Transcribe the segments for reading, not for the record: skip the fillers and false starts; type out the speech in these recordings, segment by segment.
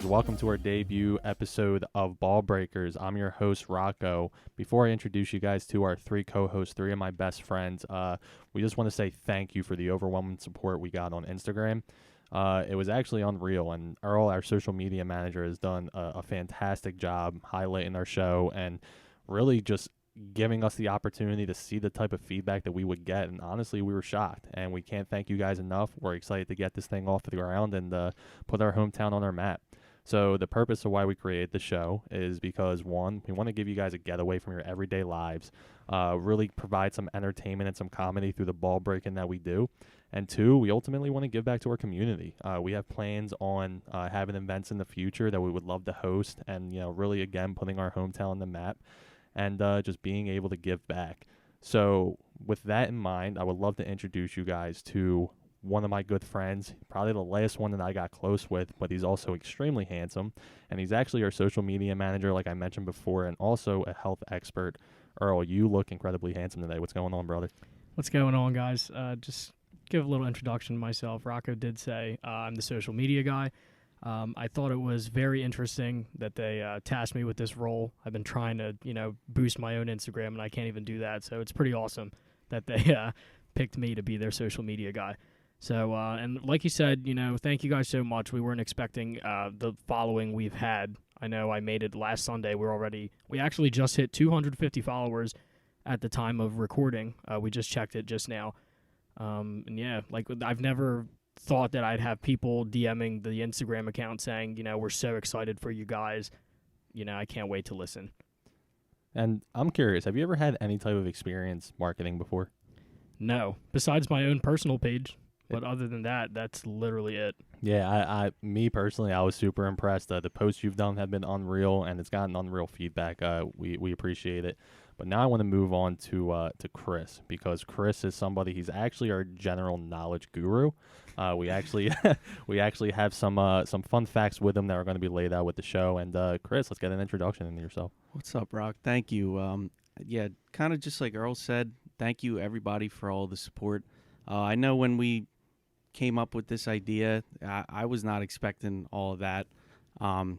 Welcome to our debut episode of Ball Breakers. I'm your host, Rocco. Before I introduce you guys to our three co-hosts, three of my best friends, we just want to say thank you for the overwhelming support we got on Instagram. It was actually unreal, and Earl, our social media manager, has done a fantastic job highlighting our show and really just giving us the opportunity to see the type of feedback that we would get. And honestly, we were shocked, and we can't thank you guys enough. We're excited to get this thing off the ground and put our hometown on our map. So the purpose of why we created the show is because, one, we want to give you guys a getaway from your everyday lives, really provide some entertainment and some comedy through the ball breaking that we do. And two, we ultimately want to give back to our community. We have plans on having events in the future that we would love to host, and really, again, putting our hometown on the map and just being able to give back. So with that in mind, I would love to introduce you guys to one of my good friends, probably the last one that I got close with, but he's also extremely handsome, and he's actually our social media manager, like I mentioned before, and also a health expert. Earl, you look incredibly handsome today. What's going on, brother? What's going on, guys? Just give a little introduction to myself. Rocco did say I'm the social media guy. I thought it was very interesting that they tasked me with this role. I've been trying to, boost my own Instagram, and I can't even do that. So it's pretty awesome that they picked me to be their social media guy. So, and like you said, thank you guys so much. We weren't expecting the following we've had. I know I made it last Sunday. We actually just hit 250 followers at the time of recording. We just checked it just now. And yeah, I've never thought that I'd have people DMing the Instagram account saying, we're so excited for you guys. I can't wait to listen. And I'm curious, have you ever had any type of experience marketing before? No, besides my own personal page. But other than that, that's literally it. Yeah, me personally, I was super impressed. The posts you've done have been unreal, and it's gotten unreal feedback. We appreciate it. But now I want to move on to Chris, because Chris is somebody. He's actually our general knowledge guru. We actually have some fun facts with him that are going to be laid out with the show. And Chris, let's get an introduction into yourself. What's up, Rock? Thank you. Yeah, kind of just like Earl said. Thank you, everybody, for all the support. I know when we came up with this idea, I was not expecting all of that.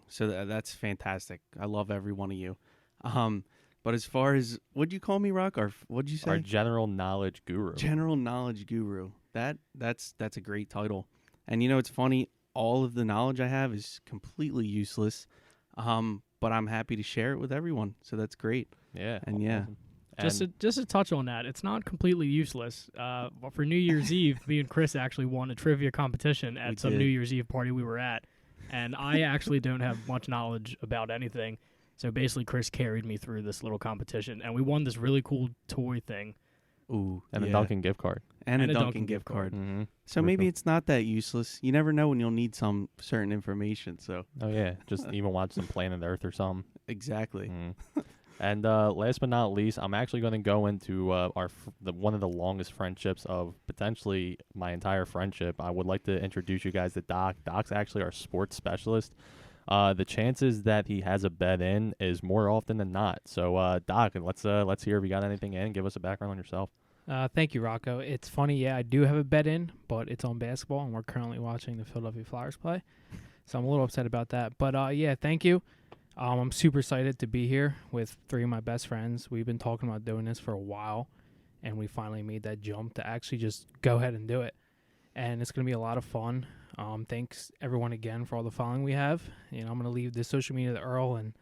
So that's fantastic. I love every one of you. But as far as, what'd you call me, Rock? Or what'd you say? Our general knowledge guru. General knowledge guru. That's a great title. And it's funny, all of the knowledge I have is completely useless. But I'm happy to share it with everyone. So that's great. Yeah. And yeah. Just to touch on that, it's not completely useless. For New Year's Eve, me and Chris actually won a trivia competition at some New Year's Eve party we were at, and I actually don't have much knowledge about anything. So basically, Chris carried me through this little competition, and we won this really cool toy thing. Ooh, and a Dunkin' gift card. And a Dunkin' gift card. Mm-hmm. So maybe it's not that useless. You never know when you'll need some certain information. So. Oh yeah, just even watch some Planet Earth or something. Exactly. Mm-hmm. And last but not least, I'm actually going to go into one of the longest friendships of potentially my entire friendship. I would like to introduce you guys to Doc. Doc's actually our sports specialist. The chances that he has a bet in is more often than not. So, Doc, let's hear if you got anything in. Give us a background on yourself. Thank you, Rocco. It's funny, yeah, I do have a bet in, but it's on basketball, and we're currently watching the Philadelphia Flyers play. So I'm a little upset about that. But, yeah, thank you. I'm super excited to be here with three of my best friends. We've been talking about doing this for a while, and we finally made that jump to actually just go ahead and do it. And it's going to be a lot of fun. Thanks, everyone, again, for all the following we have. I'm going to leave the social media to Earl and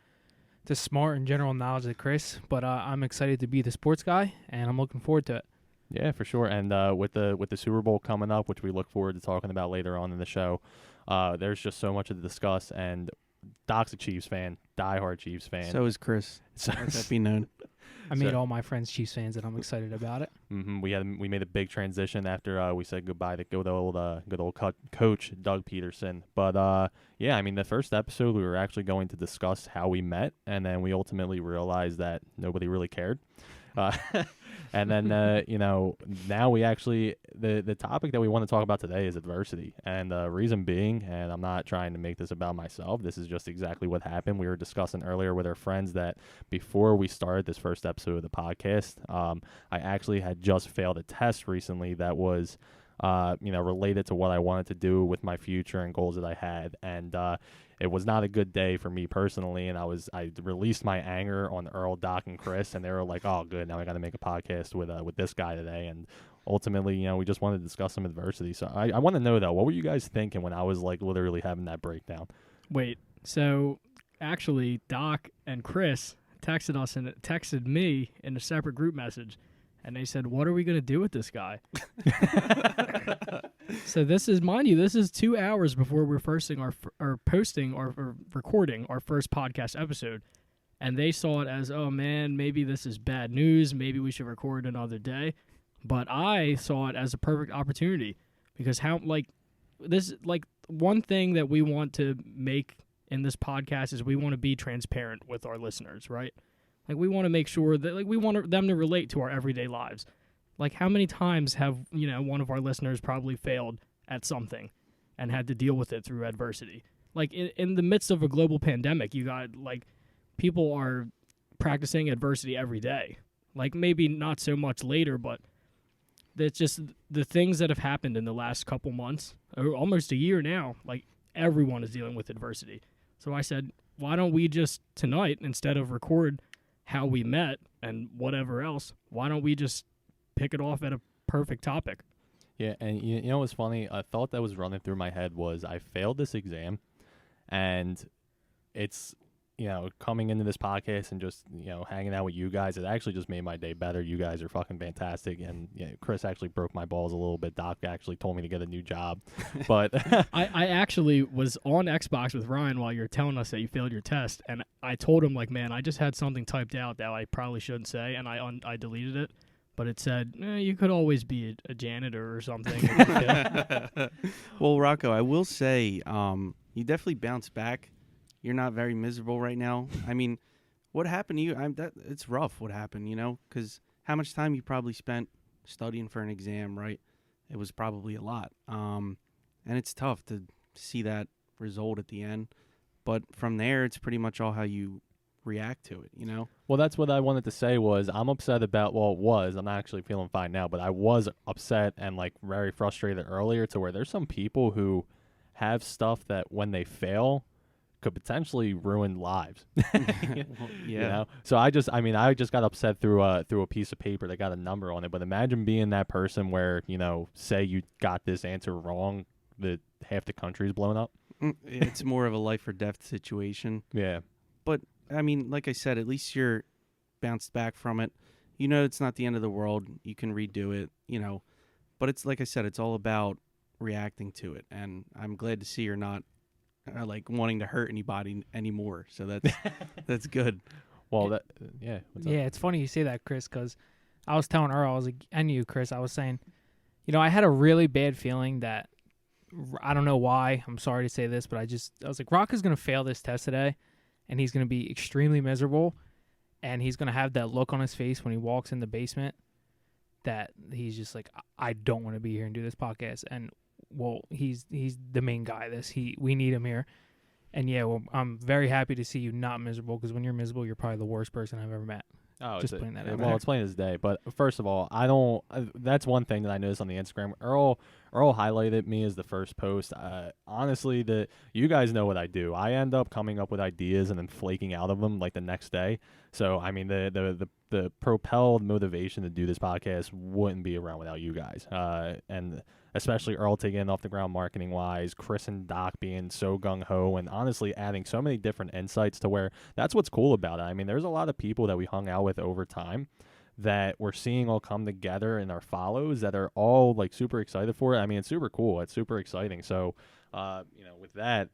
the smart and general knowledge to Chris. But I'm excited to be the sports guy, and I'm looking forward to it. Yeah, for sure. And with the Super Bowl coming up, which we look forward to talking about later on in the show, there's just so much to discuss. And Doc's a Chiefs fan, diehard Chiefs fan. So is Chris. Let that be known. I made all my friends Chiefs fans, and I'm excited about it. Mm-hmm. We made a big transition after we said goodbye to good old coach Doug Peterson. But yeah, I mean, the first episode we were actually going to discuss how we met, and then we ultimately realized that nobody really cared. And then, now we actually, the topic that we want to talk about today is adversity. And the reason being, and I'm not trying to make this about myself, this is just exactly what happened. We were discussing earlier with our friends that before we started this first episode of the podcast, I actually had just failed a test recently that was related to what I wanted to do with my future and goals that I had. And it was not a good day for me personally. And I released my anger on Earl, Doc, and Chris, and they were like, "Oh, good, now I got to make a podcast with this guy today." And ultimately, we just wanted to discuss some adversity. So I want to know though, what were you guys thinking when I was like literally having that breakdown? Wait, so actually, Doc and Chris texted us and texted me in a separate group message, and they said, "What are we going to do with this guy?" So this is, mind you, this is 2 hours before we're posting or recording our first podcast episode, and they saw it as, "Oh man, maybe this is bad news. Maybe we should record another day." But I saw it as a perfect opportunity because one thing that we want to make in this podcast is we want to be transparent with our listeners, right? Like, we want to make sure that, we want them to relate to our everyday lives. Like, how many times have, one of our listeners probably failed at something and had to deal with it through adversity? Like, in the midst of a global pandemic, you got, people are practicing adversity every day. Like, maybe not so much later, but it's just the things that have happened in the last couple months, or almost a year now, everyone is dealing with adversity. So I said, why don't we just tonight, instead of record how we met and whatever else, why don't we just pick it off at a perfect topic? Yeah, and you know what's funny? A thought that was running through my head was I failed this exam, and it's, coming into this podcast and just, hanging out with you guys, it actually just made my day better. You guys are fucking fantastic, and Chris actually broke my balls a little bit. Doc actually told me to get a new job, but I actually was on Xbox with Ryan while you were telling us that you failed your test, and I told him, man, I just had something typed out that I probably shouldn't say, and I deleted it. But it said, you could always be a janitor or something. Well, Rocco, I will say, you definitely bounced back. You're not very miserable right now. I mean, what happened to you? It's rough what happened, because how much time you probably spent studying for an exam, right? It was probably a lot. And it's tough to see that result at the end. But from there, it's pretty much all how you react to it, Well, that's what I wanted to say was I'm upset about, I'm actually feeling fine now, but I was upset and very frustrated earlier to where there's some people who have stuff that when they fail could potentially ruin lives. Well, yeah. So I just got upset through a piece of paper that got a number on it, but imagine being that person where, say you got this answer wrong, that half the country's blown up. It's more of a life or death situation. Yeah. But I mean, like I said, at least you're bounced back from it. It's not the end of the world. You can redo it, But it's like I said, it's all about reacting to it. And I'm glad to see you're not wanting to hurt anybody anymore. So that's good. Well, what's up? Yeah, it's funny you say that, Chris, because I was telling Earl, and you, Chris, I was saying, I had a really bad feeling that, I don't know why, I'm sorry to say this, but I was like, Rock is going to fail this test today, and he's going to be extremely miserable, and he's going to have that look on his face when he walks in the basement that he's just like, I don't want to be here and do this podcast. And well, he's the main guy. We need him here. And yeah, well, I'm very happy to see you not miserable, because when you're miserable, you're probably the worst person I've ever met. Oh, just putting that out well, there. it's plain as day. But first of all, I don't. That's one thing that I noticed on the Instagram. Earl highlighted me as the first post. Honestly, you guys know what I do. I end up coming up with ideas and then flaking out of them the next day. So I mean, the propelled motivation to do this podcast wouldn't be around without you guys. And especially Earl taking it off the ground marketing wise, Chris and Doc being so gung ho, and honestly adding so many different insights to where that's what's cool about it. I mean, there's a lot of people that we hung out with over time that we're seeing all come together in our follows that are all super excited for it. I mean, it's super cool. It's super exciting. So, with that,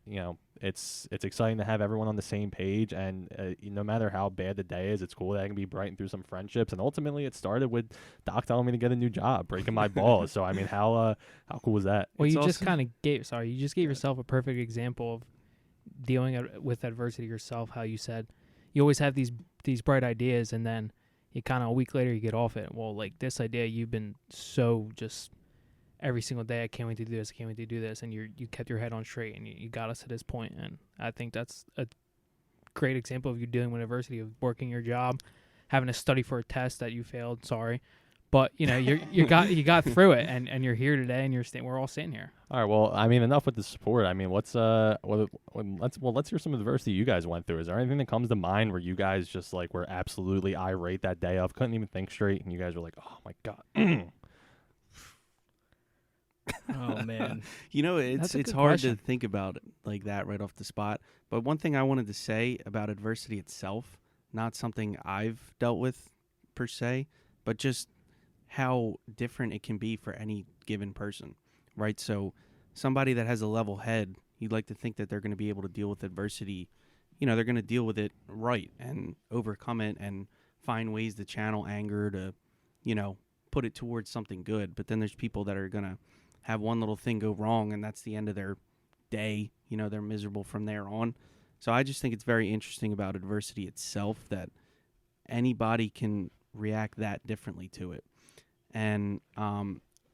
it's exciting to have everyone on the same page, and no matter how bad the day is, it's cool that I can be brightened through some friendships. And ultimately, it started with Doc telling me to get a new job, breaking my balls. So, I mean, how cool was that? Well, It's you just also- kind of gave yourself a perfect example of dealing with adversity yourself. How you said you always have these bright ideas, and then you kind of a week later you get off it. Well, this idea, you've been so just every single day, I can't wait to do this, I can't wait to do this, and you kept your head on straight, and you got us to this point. And I think that's a great example of you dealing with adversity, of working your job, having to study for a test that you failed, But you got through it, and you're here today, and we're all sitting here. All right. Well, I mean, enough with the support. I mean, let's hear some adversity you guys went through. Is there anything that comes to mind where you guys just like were absolutely irate that day of, couldn't even think straight, and you guys were like, oh my god. Oh man. It's a good hard question. to think about it like that right off the spot. But one thing I wanted to say about adversity itself, not something I've dealt with per se, but just how different it can be for any given person, right? So somebody that has a level head, you'd like to think that they're going to be able to deal with adversity. They're going to deal with it right and overcome it and find ways to channel anger to, put it towards something good. But then there's people that are going to have one little thing go wrong, and that's the end of their day. They're miserable from there on. So I just think it's very interesting about adversity itself that anybody can react that differently to it. And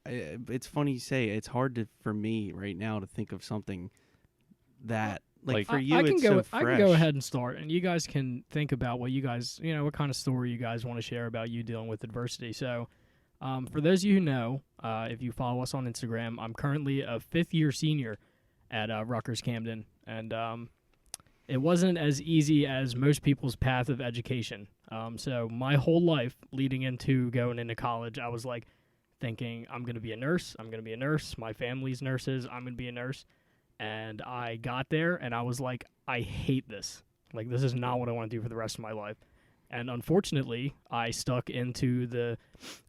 it's funny you say it's hard for me right now to think of something that like for you it's so fresh. I can go ahead and start, and you guys can think about what you guys, what kind of story you guys want to share about you dealing with adversity. So for those of you who know, if you follow us on Instagram, I'm currently a 5th-year senior at Rutgers Camden, and it wasn't as easy as most people's path of education. So my whole life leading into going into college, I was like thinking, I'm going to be a nurse. I'm going to be a nurse. My family's nurses. I'm going to be a nurse. And I got there, and I was like, I hate this. Like, this is not what I want to do for the rest of my life. And unfortunately, I stuck into the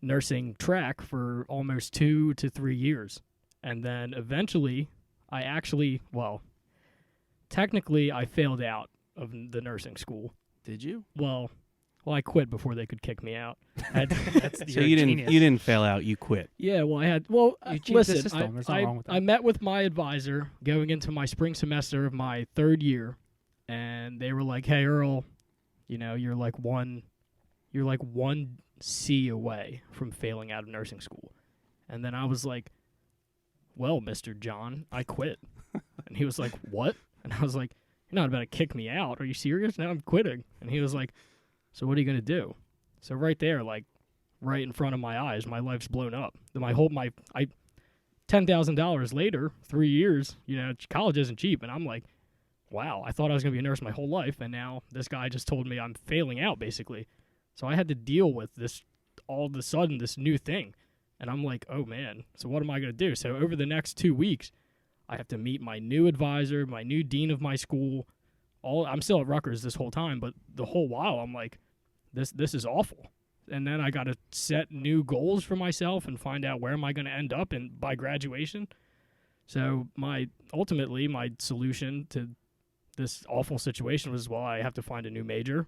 nursing track for almost 2 to 3 years. And then eventually, technically, I failed out of the nursing school. Did you? Well, I quit before they could kick me out. So you didn't fail out. You quit. Yeah, well, You cheated the listen, system. There's nothing wrong with that. I met with my advisor going into my spring semester of my 3rd year, and they were like, "Hey, Earl, you're like one C away from failing out of nursing school." And then I was like, "Well, Mr. John, I quit." And he was like, "What?" And I was like, "You're not about to kick me out. Are you serious? Now I'm quitting." And he was like, "So what are you going to do?" So right there, like right in front of my eyes, my life's blown up. $10,000 later, 3 years, college isn't cheap. And I'm like, wow, I thought I was going to be a nurse my whole life. And now this guy just told me I'm failing out, basically. So I had to deal with this, all of a sudden, this new thing. And I'm like, oh, man, so what am I going to do? So over the next 2 weeks, I have to meet my new advisor, my new dean of my school. I'm still at Rutgers this whole time, but the whole while I'm like, this is awful. And then I got to set new goals for myself and find out where am I going to end up by graduation. So ultimately my solution to this awful situation was, well, I have to find a new major.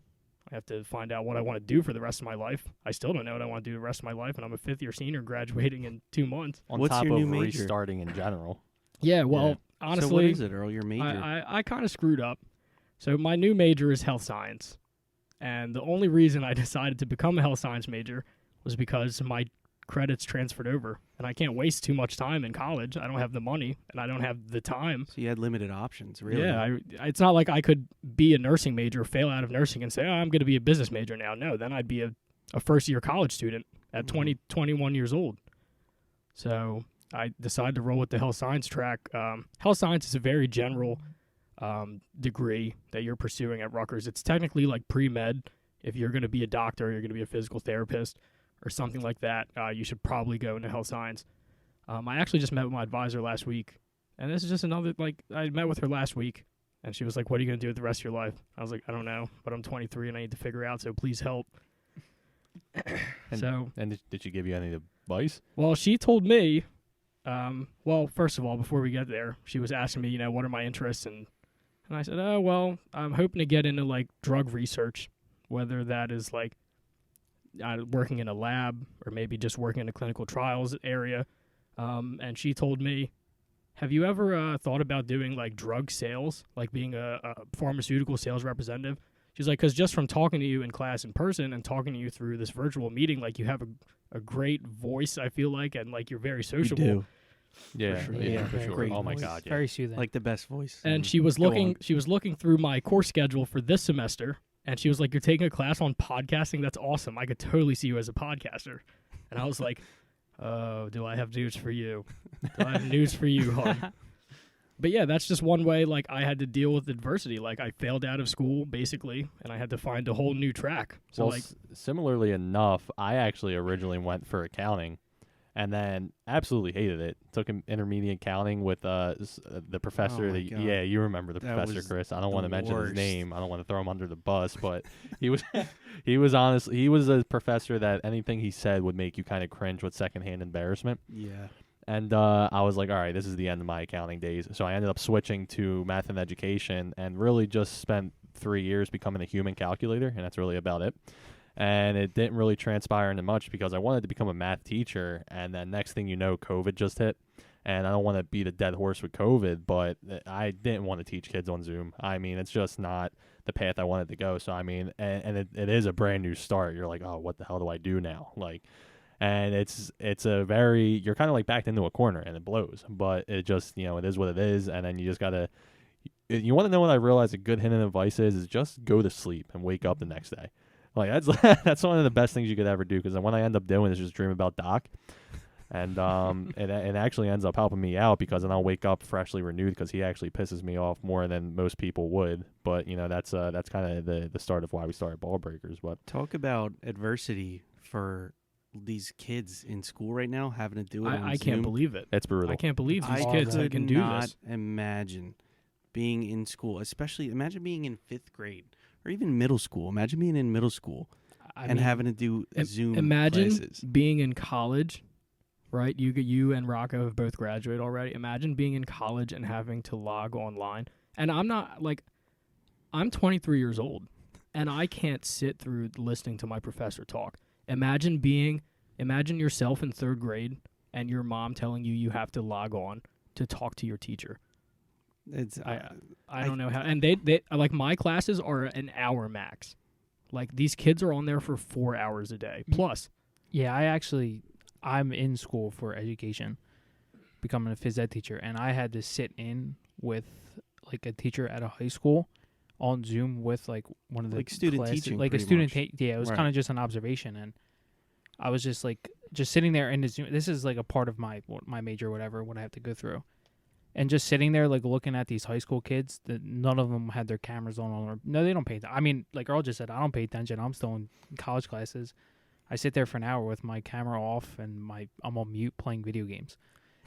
I have to find out what I want to do for the rest of my life. I still don't know what I want to do the rest of my life, and I'm a 5th-year senior graduating in 2 months. On What's top your of new major? restarting in general. Yeah, well, Yeah. honestly, So what is it, Earl? Your major? I kind of screwed up. So my new major is health science. And the only reason I decided to become a health science major was because my credits transferred over. And I can't waste too much time in college. I don't have the money, and I don't have the time. So you had limited options, really. Yeah, it's not like I could be a nursing major, fail out of nursing, and say, I'm going to be a business major now. No, then I'd be a first-year college student at 21 years old. So I decided to roll with the health science track. Health science is a very general degree that you're pursuing at Rutgers. It's technically like pre-med. If you're going to be a doctor, you're going to be a physical therapist or something like that, you should probably go into health science. I actually just met with my advisor last week, and this is just another, I met with her last week, and she was like, what are you going to do with the rest of your life? I was like, I don't know, but I'm 23 and I need to figure out, so please help. And did she give you any advice? Well, she told me, first of all, before we get there, she was asking me, what are my interests, and I said, I'm hoping to get into, drug research, whether that is, working in a lab or maybe just working in a clinical trials area. And she told me, have you ever thought about doing, drug sales, being a pharmaceutical sales representative? She's like, because just from talking to you in class in person and talking to you through this virtual meeting, you have a great voice, I feel like, and, you're very sociable. You do. Yeah, For sure. yeah, for Yeah, sure. great Oh my voice. God, yeah. Very soothing. Like the best voice. And she was Go looking on. she was looking through my course schedule for this semester, and she was like, you're taking a class on podcasting? That's awesome. I could totally see you as a podcaster. And I was like, oh, do I have news for you? Do I have news for you, hon? But yeah, that's just one way, like, I had to deal with adversity. Like, I failed out of school, basically, and I had to find a whole new track. So, Well, like, similarly enough, I actually originally went for accounting, and then absolutely hated it. Took an intermediate accounting with the professor. Oh my that God. Yeah, you remember the That professor, was Chris. I don't want to the mention his worst. name. I don't want to throw him under the bus, but he was he was honestly he was a professor that anything he said would make you kind of cringe with secondhand embarrassment. Yeah. And I was like, all right, this is the end of my accounting days. So I ended up switching to math and education and really just spent 3 years becoming a human calculator, and that's really about it. And it didn't really transpire into much because I wanted to become a math teacher, and then next thing you know, COVID just hit. And I don't want to beat a dead horse with COVID, but I didn't want to teach kids on Zoom. I mean, it's just not the path I wanted to go. So, I mean, and it is a brand new start. You're like, oh, what the hell do I do now? Like, and it's a very, you're kind of like backed into a corner and it blows, but it just, it is what it is. And then you just gotta, you want to know what I realized a good hint of advice is just go to sleep and wake up the next day. Like that's one of the best things you could ever do, because when I end up doing is just dream about Doc, and it actually ends up helping me out, because then I'll wake up freshly renewed, because he actually pisses me off more than most people would. But that's kind of the start of why we started Ball Breakers. But Talk about adversity for these kids in school right now, having to do it on I can't Zoom. believe it. it's brutal. I can't believe these I kids that could can do not this. imagine being in school, especially imagine being in 5th grade or even middle school. Imagine being in middle school I and mean, having to do Zoom Imagine classes. being in college, right? You and Rocco have both graduated already. Imagine being in college and having to log online. And I'm 23 years old, and I can't sit through listening to my professor talk. Imagine yourself in 3rd grade and your mom telling you have to log on to talk to your teacher. It's I don't know how. And they like, my classes are an hour max. Like, these kids are on there for 4 hours a day plus. yeah, I'm in school for education, becoming a phys ed teacher, and I had to sit in with like a teacher at a high school on Zoom with like one of the Like student classes, teaching, like a pretty student. much. Yeah, it was Right. kind of just an observation, and I was just sitting there in the Zoom. This is like a part of my major, whatever, what I have to go through, and just sitting there like looking at these high school kids that none of them had their cameras on, or no, they don't pay attention. I mean, like Earl just said, I don't pay attention. I'm still in college classes. I sit there for an hour with my camera off and I'm on mute playing video games,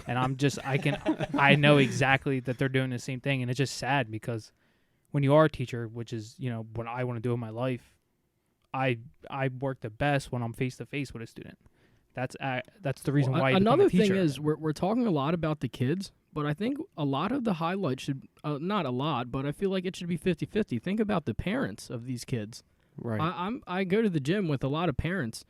and I know exactly that they're doing the same thing, and it's just sad because when you are a teacher, which is what I want to do in my life, I work the best when I'm face to face with a student. That's the reason Well, why. You become another a teacher. thing is we're talking a lot about the kids, but I think a lot of the highlights should not a lot, but I feel like it should be 50-50. Think about the parents of these kids. right. I go to the gym with a lot of parents,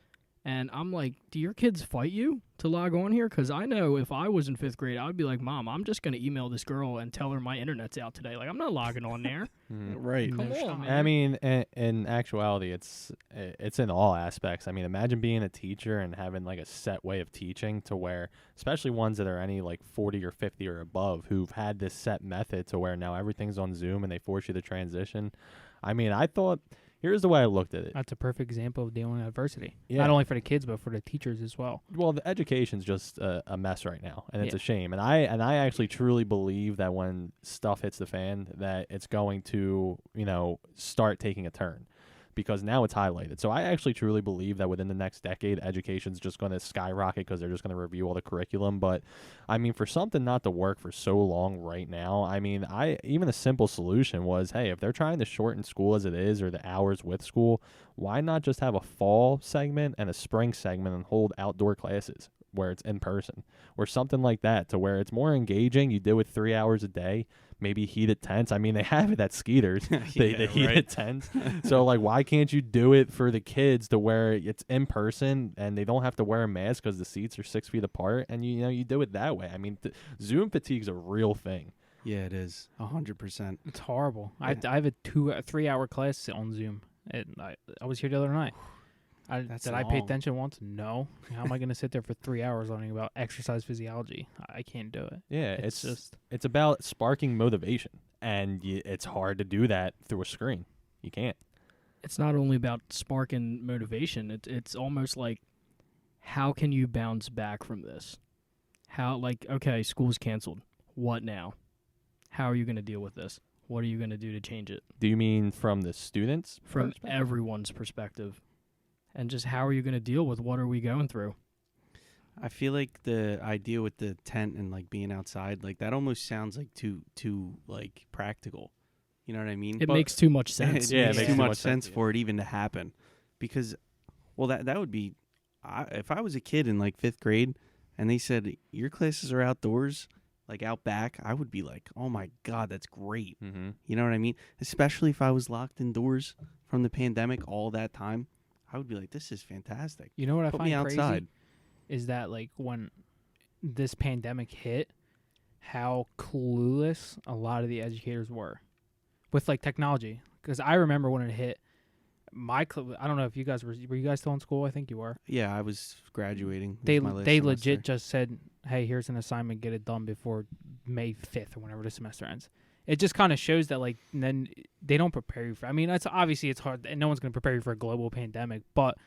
and I'm like, do your kids fight you to log on here? Because I know if I was in 5th grade, I would be like, Mom, I'm just going to email this girl and tell her my internet's out today. Like, I'm not logging on there. right. Come No on, shot. man. I mean, in actuality, it's in all aspects. I mean, imagine being a teacher and having like a set way of teaching, to where, especially ones that are any like 40 or 50 or above, who've had this set method to where now everything's on Zoom and they force you to transition. I mean, I thought, here's the way I looked at it. That's a perfect example of dealing with adversity. Yeah. Not only for the kids, but for the teachers as well. Well, the education's just a mess right now, and it's Yeah. a shame. And I actually truly believe that when stuff hits the fan, that it's going to start taking a turn, because now it's highlighted. So I actually truly believe that within the next decade, education's just going to skyrocket, because they're just going to review all the curriculum. But I mean, for something not to work for so long right now, I mean, even a simple solution was, hey, if they're trying to shorten school as it is, or the hours with school, why not just have a fall segment and a spring segment and hold outdoor classes where it's in person, or something like that, to where it's more engaging. You do it 3 hours a day, maybe heated tents. I mean, they have it at Skeeters, the heated right. tents. So like, why can't you do it for the kids to where it's in person and they don't have to wear a mask because the seats are 6 feet apart, and you do it that way. I mean, Zoom fatigue's a real thing. Yeah, it is 100%. It's horrible. Yeah. I have a 3-hour class on Zoom. And I was here the other night. That's Did I pay long. attention once? No. How am I going to sit there for 3 hours learning about exercise physiology? I can't do it. Yeah, It's just it's about sparking motivation, and it's hard to do that through a screen. You can't. It's not only about sparking motivation. It's almost like how can you bounce back from this? How, like, okay, school's canceled. What now? How are you going to deal with this? What are you going to do to change it? Do you mean from the students? From perspective? everyone's perspective. And just how are you going to deal with what are we going through? I feel like the idea with the tent and like being outside, like that almost sounds like too like practical. You know what I mean? It But makes too much sense. it Yeah, it makes makes too too much much sense sense, for it even to happen. Because, well, that would be, if I was a kid in like 5th grade and they said your classes are outdoors, like out back, I would be like, oh my God, that's great. Mm-hmm. You know what I mean? Especially if I was locked indoors from the pandemic all that time, I would be like, this is fantastic. You know what I Put find me crazy outside. is that like when this pandemic hit, how clueless a lot of the educators were with like technology. Because I remember when it hit, I don't know if you guys were you guys still in school? I think you were. Yeah, I was graduating. It They was my last legit semester. just said, "Hey, here's an assignment. Get it done before May 5th or whenever the semester ends." It just kind of shows that like then they don't prepare you for. I mean, it's obviously it's hard, and no one's going to prepare you for a global pandemic. But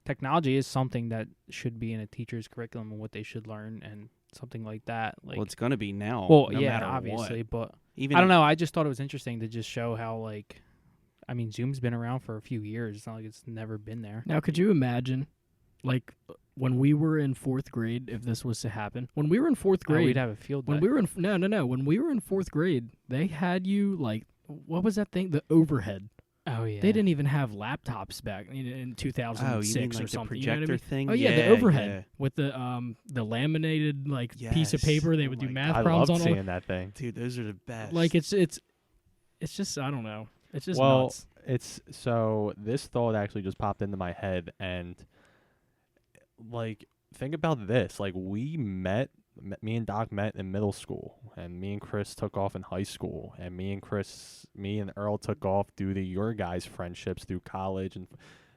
technology is something that should be in a teacher's curriculum and what they should learn, and something like that. Like, Well, it's gonna be now. well, no yeah, matter obviously, what. but Even I don't know. I just thought it was interesting to just show how like, I mean, Zoom's been around for a few years. It's not like it's never been there. Now, could you imagine, like, when we were in 4th grade, if this was to happen? When we were in 4th Oh, grade, we'd have a field day. when we were in no, when we were in 4th grade, they had you like, what was that thing? The overhead. oh yeah, They didn't even have laptops back in oh, 2006 you mean like or the something. projector You know what I mean? thing? Oh yeah, the Yeah, overhead yeah. with the laminated like piece of Yes. paper. They Oh would do my math I problems loved on. seeing that thing. Dude, those are the best. Like it's just I don't know. It's just Well, nuts. It's so this thought actually just popped into my head, and like think about this. Like we me and Doc met in middle school, and me and Chris took off in high school, and me and Earl took off due to your guys' friendships through college, and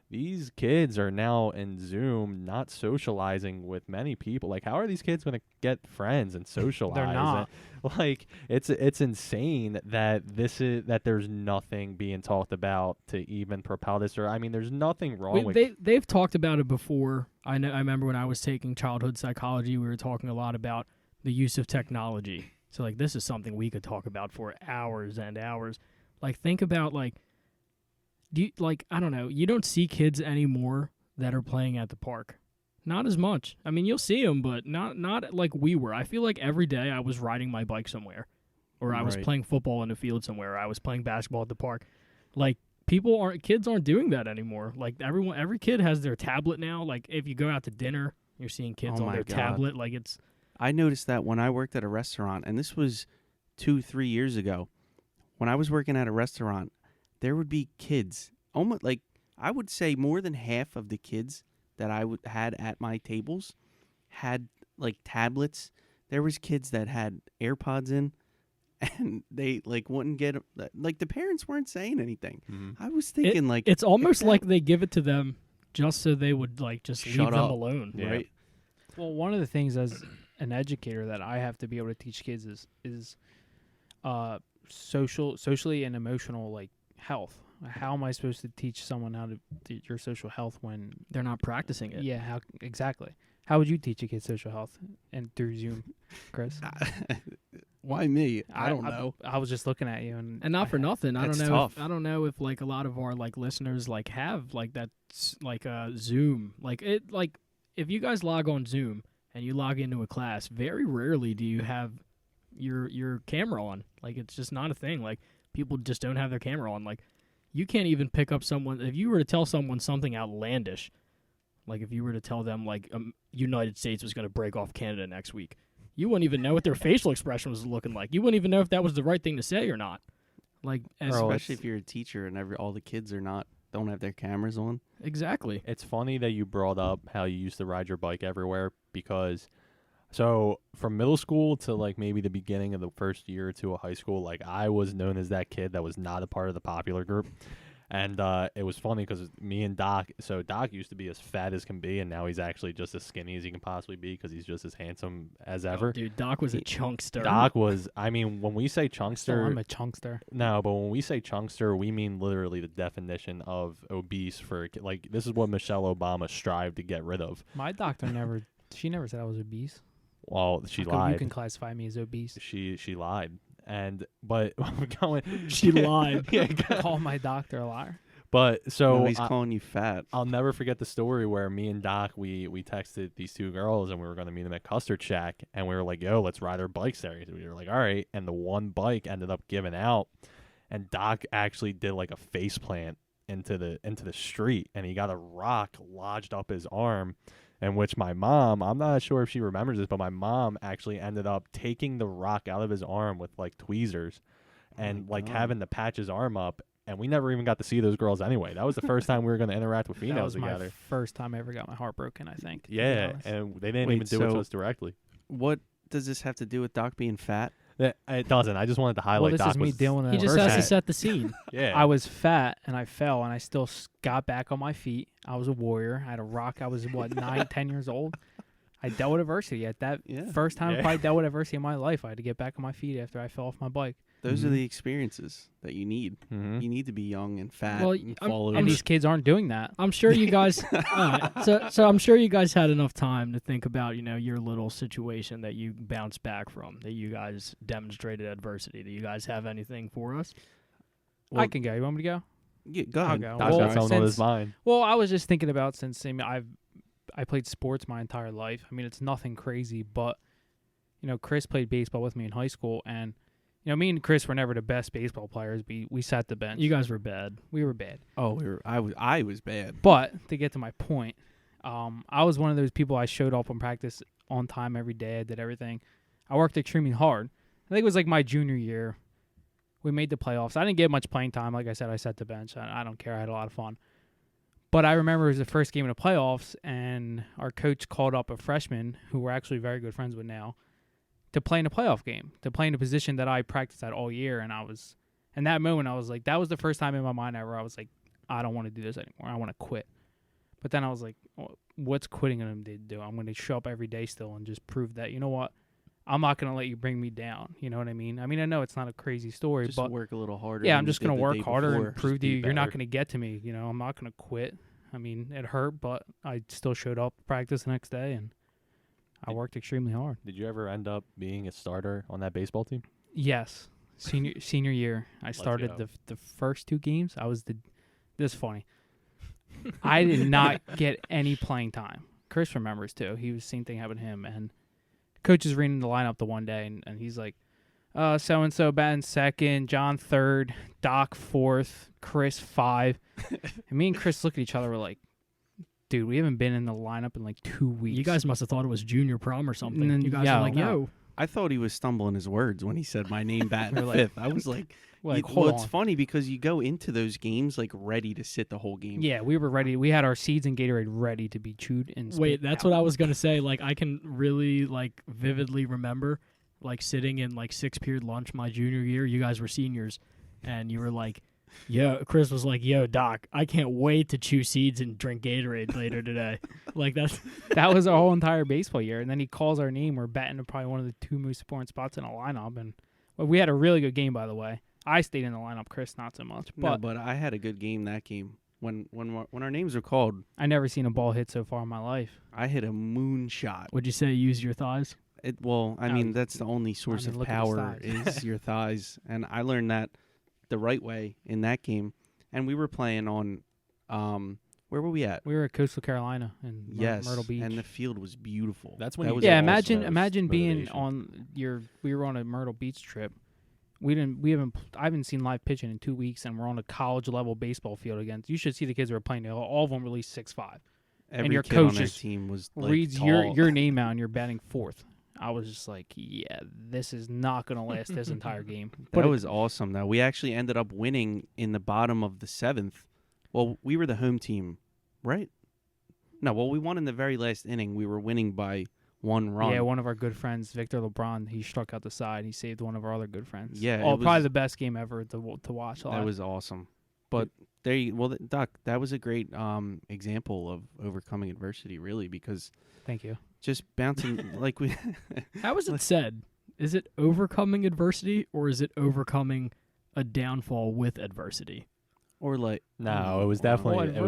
these kids are now in Zoom, not socializing with many people. Like, how are these kids going to get friends and socialize? They're not. Like, it's insane that there's nothing being talked about to even propel this. Or I mean, there's nothing wrong with. They've talked about it before. I remember when I was taking childhood psychology, we were talking a lot about the use of technology. So like this is something we could talk about for hours and hours. Like think about like I don't know, you don't see kids anymore that are playing at the park. Not as much. I mean, you'll see them, but not like we were. I feel like every day I was riding my bike somewhere, or I was Right. playing football in a field somewhere, or I was playing basketball at the park. Like kids aren't doing that anymore. Like every kid has their tablet now. Like if you go out to dinner, you're seeing kids Oh on my their God. tablet. Like it's I noticed that when I worked at a restaurant, and this was 2-3 years ago, when I was working at a restaurant, there would be kids, almost like I would say more than half of the kids that I had at my tables had like tablets. There was kids that had AirPods in, and they like wouldn't get like the parents weren't saying anything. Mhm. I was thinking like it's almost that- like they give it to them just so they would like just leave Shut them up. alone. Yeah. right. Well, one of the things as an educator that I have to be able to teach kids is socially and emotional like health. How am I supposed to teach someone how to your social health when They're not practicing it. yeah, how exactly? How would you teach a kid social health and through Zoom, Chris? Why me? I don't know. I was just looking at you and And not for nothing, I That's don't know. tough. I don't know if like a lot of our like listeners like have like that like Zoom. Like it like if you guys log on Zoom and you log into a class, very rarely do you have your camera on. Like it's just not a thing. Like people just don't have their camera on. Like you can't even pick up someone if you were to tell someone something outlandish. Like if you were to tell them like United States was going to break off Canada next week, you wouldn't even know what their facial expression was looking like. You wouldn't even know if that was the right thing to say or not. Like as, Earl, Especially if you're a teacher and all the kids don't have their cameras on. exactly. It's funny that you brought up how you used to ride your bike everywhere, because so from middle school to like maybe the beginning of the first year or two of high school, like I was known as that kid that was not a part of the popular group. And it was funny because me and Doc, so Doc used to be as fat as can be, and now he's actually just as skinny as he can possibly be because he's just as handsome as ever. Oh, dude, Doc was a chunkster. Doc was, I mean, when we say So chunkster, I'm a chunkster. no, but when we say chunkster, we mean literally the definition of obese for, like, this is what Michelle Obama strived to get rid of. My doctor she never said I was obese. Well, she How come lied. You can classify me as obese. She lied. But I'm going. She lied. Yeah, Call my doctor a liar. but so No, he's calling you fat. I'll never forget the story where me and Doc we texted these two girls and we were going to meet them at Custard Shack and we were like, "Yo, let's ride our bikes there." So we were like, "All right." And the one bike ended up giving out, and Doc actually did like a face plant into the street, and he got a rock lodged up his arm. In which my mom, I'm not sure if she remembers this, but my mom actually ended up taking the rock out of his arm with like tweezers and my like God. having to patch his arm up. And we never even got to see those girls anyway. That was the first time we were going to interact with That females was my together. first time I ever got my heart broken, I think. to be Yeah, honest. and they didn't Wait, even do it to so- us directly. What does this have to do with Doc being fat? It doesn't. I just wanted to highlight well, this Doc is me was, dealing with He it just first. has to fat. set the scene. Yeah, I was fat and I fell and I still got back on my feet. I was a warrior. I had a rock. I was, 9, 10 years old. I dealt with adversity. At that Yeah. first time I Yeah. probably dealt with adversity in my life. I had to get back on my feet after I fell off my bike. Those are Mhm. the experiences that you need. Mhm. You need to be young and fat Well, and I'm- fall I'm over. And these kids aren't doing that. I'm sure you guys. So I'm sure you guys had enough time to think about your little situation that you bounced back from, that you guys demonstrated adversity. Do you guys have anything for us? I Well, can go. You want me to go? Yeah, go I'll ahead. go. Doc's Well, got something on his since- mind. Well, I was just thinking about since I played sports my entire life. I mean, it's nothing crazy, but Chris played baseball with me in high school, and me and Chris were never the best baseball players. We sat the bench. You guys were bad. We were bad. Oh, I was bad. But to get to my point, I was one of those people. I showed up on practice on time every day. I did everything. I worked extremely hard. I think it was like my junior year. We made the playoffs. I didn't get much playing time. Like I said, I sat the bench. I don't care. I had a lot of fun. But I remember it was the first game of the playoffs, and our coach called up a freshman who we're actually very good friends with now to play in a playoff game, to play in a position that I practiced at all year. And in that moment, I was like, that was the first time in my mind ever I was like, I don't want to do this anymore. I want to quit. But then I was like, what's quitting them to do? I'm going to show up every day still and just prove that, you know what? I'm not going to let you bring me down. You know what I mean? I know it's not a crazy story, Just but work a little harder. yeah, than I'm you just did going to the work day harder before. and prove to Just you be you're not better. going to get to me. I'm not going to quit. It hurt, but I still showed up to practice the next day, and I worked extremely hard. Did you ever end up being a starter on that baseball team? Yes. Senior year, I started go. the first 2 games. This is funny. I did not get any playing time. Chris remembers too. Same thing happened to him, and coach is reading the lineup the one day, and he's like, so and so batting second, John third, Doc fourth, Chris 5. And me and Chris look at each other. We're like, dude, we haven't been in the lineup in like 2 weeks. You guys must have thought it was junior prom or something. N- You guys yo, were like, no. yo. I thought he was stumbling his words when he said my name batting We're like- fifth. I was like, well, well, hold it's on. funny because you go into those games like ready to sit the whole game. Yeah, we were ready. We had our seeds and Gatorade ready to be chewed and spit Wait, that's out. what I was gonna say. Like, I can really vividly remember sitting in 6-period lunch my junior year. You guys were seniors, and you were like, "Yo," Chris was like, "Yo, Doc, I can't wait to chew seeds and drink Gatorade later today." That's That was our whole entire baseball year. And then he calls our name. We're batting to probably one of the 2 most important spots in a lineup. And we had a really good game, by the way. I stayed in the lineup, Chris, not so much. No, But but I had a good game that game. When our names were called, I never seen a ball hit so far in my life. I hit a moonshot. would you say use your thighs? I Oh, mean, that's the only source of look at his power thighs. is your thighs, and I learned that the right way in that game. And we were playing on, where were we at? We were at Coastal Carolina in Yes, Myrtle Beach. and the field was beautiful. That's when That you was get Yeah, all awesome. imagine being motivation. on we were on a Myrtle Beach trip. I haven't seen live pitching in 2 weeks, and we're on a college level baseball field against. You should see the kids who are playing. All of them released 6'5". Every your kid on coach our just team was like Reads tall. your name out, and you're batting 4th. I was just like, yeah, this is not gonna last this entire game. That was awesome, though. We actually ended up winning in the bottom of the 7th. Well, we were the home team, right? No, well, we won in the very last inning. We were winning by 1 run. Yeah, one of our good friends, Victor LeBron, he struck out the side. He saved one of our other good friends. Yeah, it probably was- the best game ever to watch. That live. was awesome. But Doc, that was a great example of overcoming adversity, really, because Thank you. just bouncing like we. How is it said? Is it overcoming adversity or is it overcoming a downfall with adversity? Or like No, it was Well,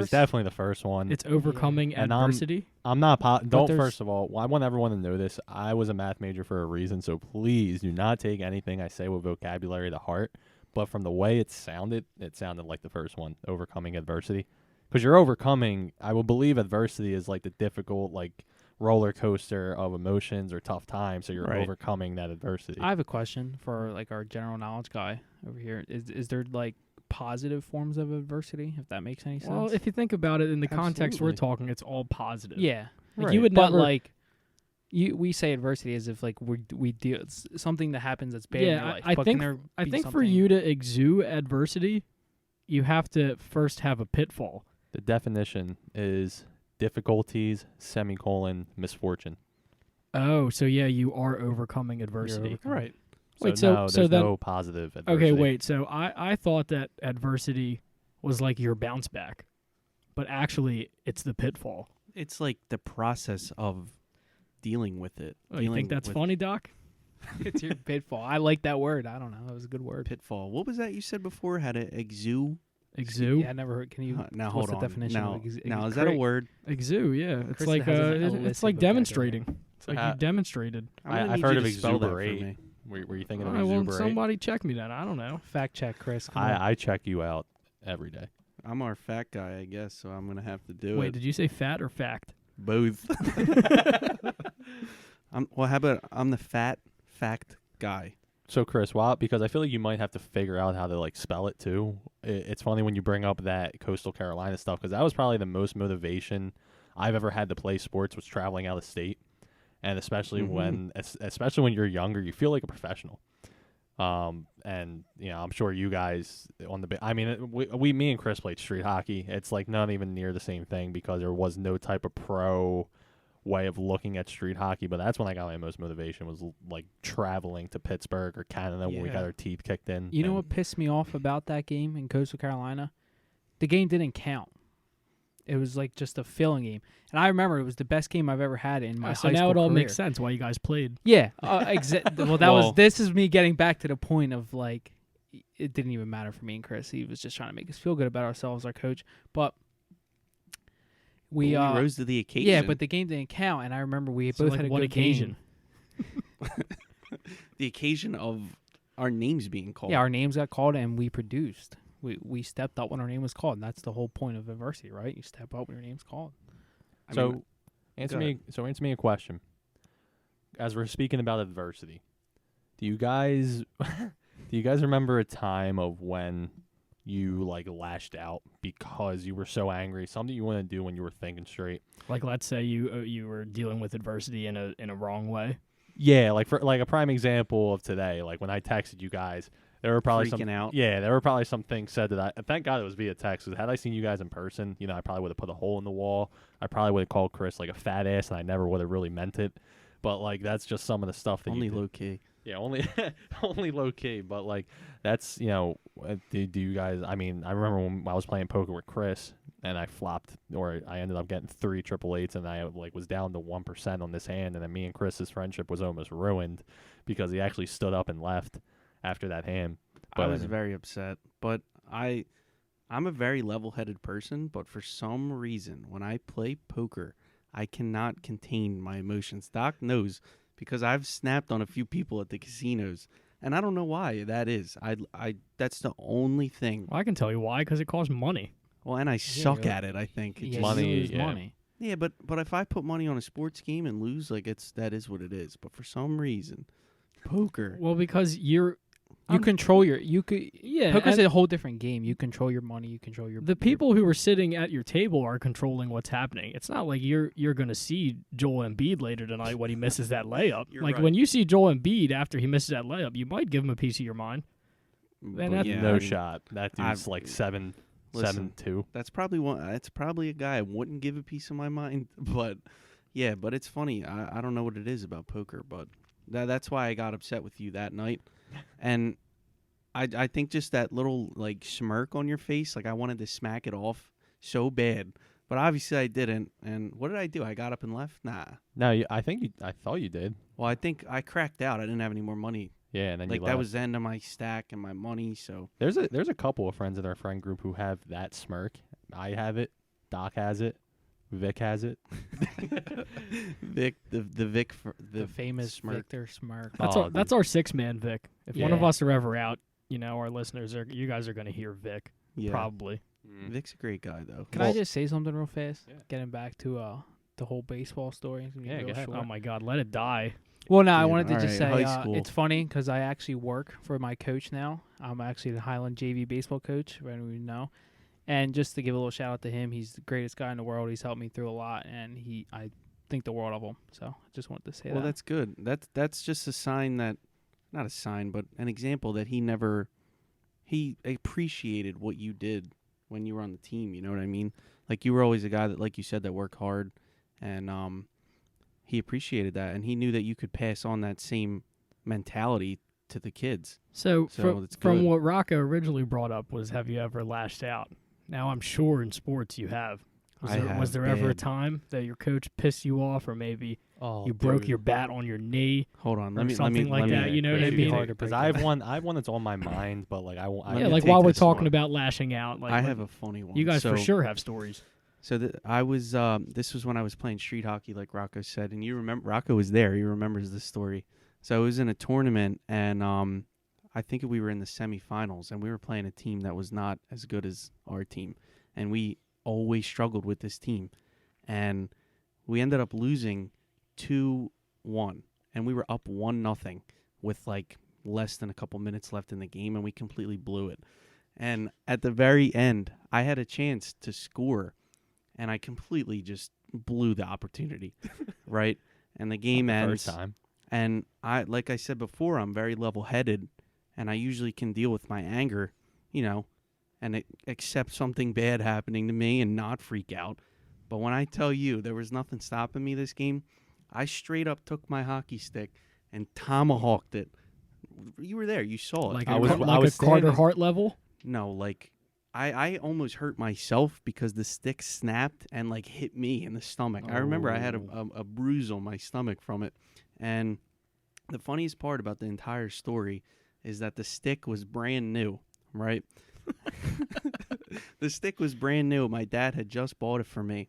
definitely the first one. It's overcoming And adversity. I'm not. Don't. there's- First of all, I want everyone to know this. I was a math major for a reason, so please do not take anything I say with vocabulary to heart. But from the way it sounded like the first one, overcoming adversity, because you're overcoming. I will believe adversity is like the difficult, like roller coaster of emotions or tough times. So you're Right. overcoming that adversity. I have a question for like our general knowledge guy over here. Is there like positive forms of adversity, if that makes any sense? Well, if you think about it in the context we're Absolutely. talking, it's all positive. yeah, Like Right. you would but never. like we say adversity as if like we deal it's something that happens that's bad in Yeah, your life. I but think- can there I be think for something- you to exude adversity, you have to first have a pitfall. The definition is difficulties, misfortune. Oh, so yeah, you are overcoming adversity. overcoming. right. Wait, so so- no, so there's then- no positive adversity. Okay, wait. So I thought that adversity was like your bounce back, but actually it's the pitfall. It's like the process of dealing with it. Oh, you dealing think that's with funny, Doc? It's your pitfall. I like that word. I don't know. That was a good word. pitfall. What was that you said before? How to exude? Exude, Yeah, I never heard. Can you? Now what's hold the on. definition Now, of now is that a word? exude. Yeah, it's Chris like has an it's illicit like vocabulary. demonstrating. It's like Uh, you demonstrated. I'm gonna I've need heard you of to spell that for exuberate. me. Were you thinking All of right, well, exuberate? somebody check me then. I don't know. Fact check, Chris. Come on. I check you out every day. I'm our fat guy, I guess, so I'm gonna have to do Wait, it. did you say fat or fact? Both. Well, how about I'm the fat fact guy? So Chris, because I feel like you might have to figure out how to like spell it too. It's funny when you bring up that Coastal Carolina stuff because that was probably the most motivation I've ever had to play sports was traveling out of state, and especially Mhm. when you're younger, you feel like a professional. And you know, I'm sure you guys on the. I mean, me and Chris played street hockey. It's like not even near the same thing because there was no type of pro way of looking at street hockey. But that's when I got my most motivation was like traveling to Pittsburgh or Canada when we got Yeah. our teeth kicked in. You know and- what pissed me off about that game in Coastal Carolina? The game didn't count. It was like just a filling game, and I remember it was the best game I've ever had in my So high now school it all career. makes sense why you guys played. Yeah, well, that Well- was. This is me getting back to the point of like, it didn't even matter for me and Chris. He was just trying to make us feel good about ourselves, our coach. But we rose to the occasion. yeah, but the game didn't count, and I remember we So both like had a what good occasion? game. the occasion of our names being called. Yeah, our names got called, and we produced. We stepped up when our name was called, and that's the whole point of adversity, right? You step up when your name's called. I So mean, answer go me. So answer me a question. As we're speaking about adversity, do you guys remember a time of when you like lashed out because you were so angry, something you want to do when you were thinking straight? Like, let's say you were dealing with adversity in a wrong way. Yeah, like for like a prime example of today, like when I texted you guys, there were probably freaking out. Yeah, there were probably some things said that thank God it was via text. 'Cause had I seen you guys in person, you know, I probably would have put a hole in the wall. I probably would have called Chris like a fat ass, and I never would have really meant it. But like that's just some of the stuff that Only you did. low key. Yeah, only only low key. But like that's do you guys? I mean, I remember when I was playing poker with Chris and I flopped, or I ended up getting 3 888s, and I like was down to 1% on this hand, and then me and Chris's friendship was almost ruined because he actually stood up and left after that hand. I But was very upset, but I'm a very level-headed person, but for some reason when I play poker, I cannot contain my emotions. Doc knows because I've snapped on a few people at the casinos, and I don't know why that is. I that's the only thing. Well, I can tell you why, because it costs money. Well, and I suck you're- at it, I think. It Yeah, just- Money, you lose yeah. money. Yeah, but if I put money on a sports game and lose, like that is what it is. But for some reason, poker. Well, because You I'm- control your. You could. yeah, Poker's and a whole different game. You control your money. You control your. the people who are sitting at your table are controlling what's happening. It's not like you're going to see Joel Embiid later tonight when he misses that layup. You're Like right. when you see Joel Embiid after he misses that layup, you might give him a piece of your mind. But that's- yeah, no I mean, shot. That dude's I've- like 7'2". That's probably one. That's probably a guy I wouldn't give a piece of my mind. But yeah, but it's funny. I don't know what it is about poker, but that's why I got upset with you that night. And I think just that little like smirk on your face, like I wanted to smack it off so bad, but obviously I didn't. And what did I do? I got up and left. Nah. No, I thought you did. Well, I think I cracked out. I didn't have any more money. Yeah, and then Like you that left. was the end of my stack and my money. So There's a couple of friends in our friend group who have that smirk. I have it. Doc has it. Vic has it. Vic, the Vic, The famous smirk. Victor smirk. That's Oh, our that's our 6-man Vic. If one of Yeah. us are ever out, our listeners you guys are gonna hear Vic Yeah, probably. Vic's a great guy though. Can I just say something real fast? Yeah. Getting back to the whole baseball story. It's gonna be Yeah, real go ahead. short. Oh my God, let it die. Well, no, I Dude, wanted to all just right, say high school. it's funny because I actually work for my coach now. I'm actually the Highland JV baseball coach, if anyone would know. And just to give a little shout out to him, he's the greatest guy in the world. He's helped me through a lot, and I think the world of him. So I just wanted to say Well, that. that's good. That's just a sign that, not a sign, but an example that he appreciated what you did when you were on the team. You know what I mean? Like you were always a guy that, like you said, that worked hard, and he appreciated that, and he knew that you could pass on that same mentality to the kids. So, So it's from good. what Rocco originally brought up was, have you ever lashed out? Now I'm sure in sports you have. Was I there, was have, there ever a bad. time that your coach pissed you off, or maybe Oh, you broke your bat on your knee? Hold on, Or let me something like let me, that, you know what I It'd be mean? hard to Because break I that. have one that's on my mind, but like I won't. Let Yeah, me like take while we're this talking one. about lashing out, like I have a funny one. you guys for So- sure have stories. So I was this was when I was playing street hockey, like Rocco said, and you remember Rocco was there. He remembers this story. So I was in a tournament, and I think we were in the semifinals, and we were playing a team that was not as good as our team, and we always struggled with this team, and we ended up losing 2-1, and we were up 1-0 with like less than a couple minutes left in the game, and we completely blew it. And at the very end, I had a chance to score, and I completely just blew the opportunity, right? And the game ends. First time. And like I said before, I'm very level-headed, and I usually can deal with my anger, and accept something bad happening to me and not freak out. But when I tell you there was nothing stopping me this game, I straight up took my hockey stick and tomahawked it. You were there. You saw it. Like I a, was- like I was a Carter standing- Hart level. No, like I almost hurt myself because the stick snapped and like hit me in the stomach. I remember I had a bruise on my stomach from it. And the funniest part about the entire story is that the stick was brand new, right? The stick was brand new. My dad had just bought it for me.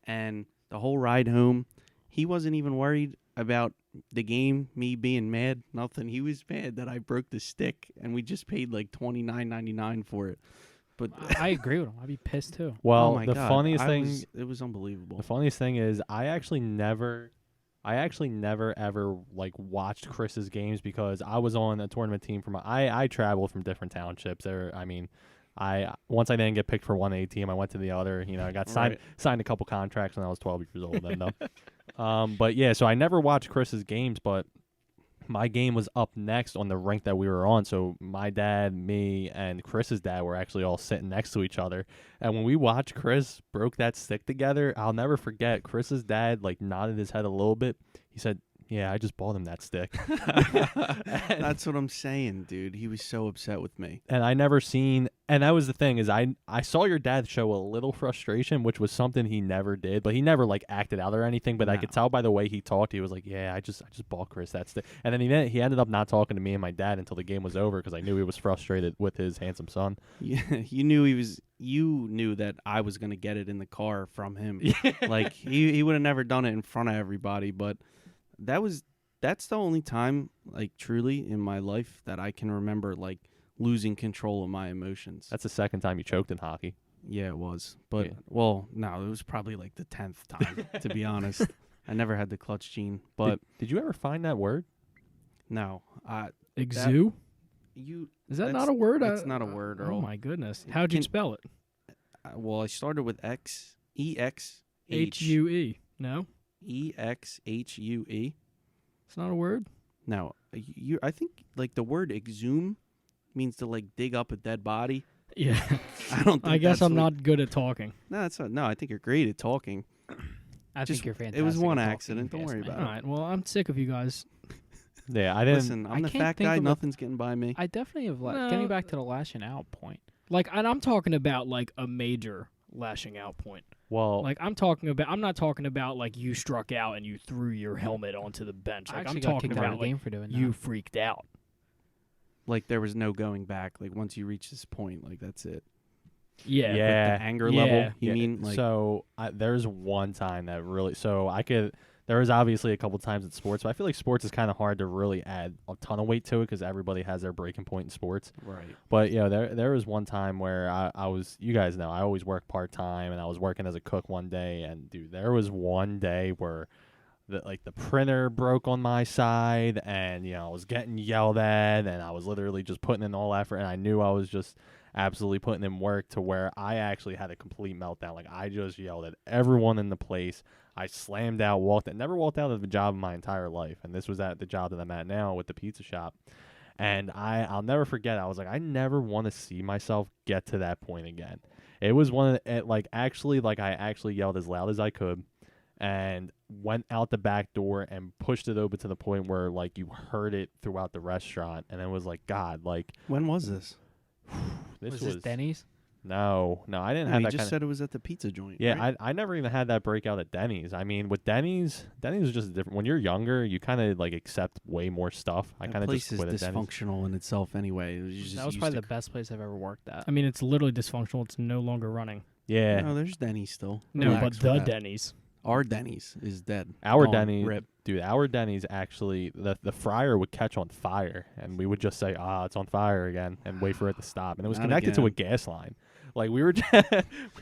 And the whole ride home, he wasn't even worried about the game, me being mad, nothing. He was mad that I broke the stick, and we just paid like $29.99 for it. But I agree with him. I'd be pissed too. Well, oh my the God, funniest I thing, was- it was unbelievable. the funniest thing is, I actually never ever like watched Chris's games because I was on a tournament team from. I traveled from different townships. Once I didn't get picked for one A team, I went to the other. I got signed a couple contracts when I was 12 years old. But yeah, so I never watched Chris's games, but my game was up next on the rink that we were on. So my dad, me, and Chris's dad were actually all sitting next to each other. And when we watched Chris broke that stick together, I'll never forget. Chris's dad like nodded his head a little bit. He said, "Yeah, I just bought him that stick." That's what I'm saying, dude. He was so upset with me. And I never seen, and that was the thing, is I saw your dad show a little frustration, which was something he never did, but he never like acted out or anything. But I could No. tell by the way he talked, he was like, "Yeah, I just bought Chris that stick." And then he ended up not talking to me and my dad until the game was over because I knew he was frustrated with his handsome son. Yeah, you knew that I was gonna get it in the car from him. Like he would have never done it in front of everybody, but that's the only time, like truly in my life, that I can remember like losing control of my emotions. That's the second time you choked in hockey. Yeah, it was. But Yeah. well, no, it was probably like the 10th time, to be honest. I never had the clutch gene, but Did you ever find that word? no. Exu? You Is that that's- not a word? That's not a word, Oh Earl. my goodness! How'd you Can- spell it? Well, I started with EXHUE. H-U-E. No, EXHUE. it's not a word. No, I think like the word exhume means to like dig up a dead body. Yeah. I don't. Think I guess that's I'm what- not good at talking. No, that's not. No, I think you're great at talking. I Just- think you're fantastic. it was one at talking, accident, if you don't ask worry me. about All right. Well, I'm sick of you guys Yeah, I didn't. Listen, I'm I the can't fat think guy. of a- Nothing's getting by me. I definitely have No. getting back to the lashing out point. Like, and I'm talking about like a major lashing out point. well, Like, I'm not talking about like you struck out and you threw your helmet onto the bench. I Like, actually I'm got talking kicked out about of the like game for doing that. you freaked out. Like there was no going back. Like once you reach this point, like that's it. Yeah. Yeah. The anger Yeah. level. You yeah, mean like so there's one time that really. So I could. There was obviously a couple times in sports, but I feel like sports is kind of hard to really add a ton of weight to it because everybody has their breaking point in sports. right? But there was one time where I was, you guys know, I always work part time, and I was working as a cook one day, and dude, there was one day where the printer broke on my side, and I was getting yelled at, and I was literally just putting in all effort, and I knew I was just absolutely putting in work to where I actually had a complete meltdown. Like I just yelled at everyone in the place. I slammed out, never walked out of the job in my entire life, and this was at the job that I'm at now with the pizza shop. And I'll never forget. I was like, I never want to see myself get to that point again. It was one of the, I actually yelled as loud as I could, and went out the back door and pushed it open to the point where like you heard it throughout the restaurant, and it was like, God, like When was this? this was this Denny's? No, I didn't No, have you that just kind of. said it was at the pizza joint. Yeah, right? I never even had that breakout at Denny's. I mean, with Denny's was just different. When you're younger, you kind of like accept way more stuff. I That kind of place just is quit at Denny's. dysfunctional in itself anyway. It was just That was used probably to the best place I've ever worked at. I mean, it's literally dysfunctional. It's no longer running. Yeah, No, there's Denny's still. No, Relax but the with that. Denny's. Our Denny's is dead. Our Gone. Denny's, Rip. dude, our Denny's actually, the fryer would catch on fire, and we would just say, it's on fire again, and wait for it to stop. And it was Not connected to a again. gas line. Like, we were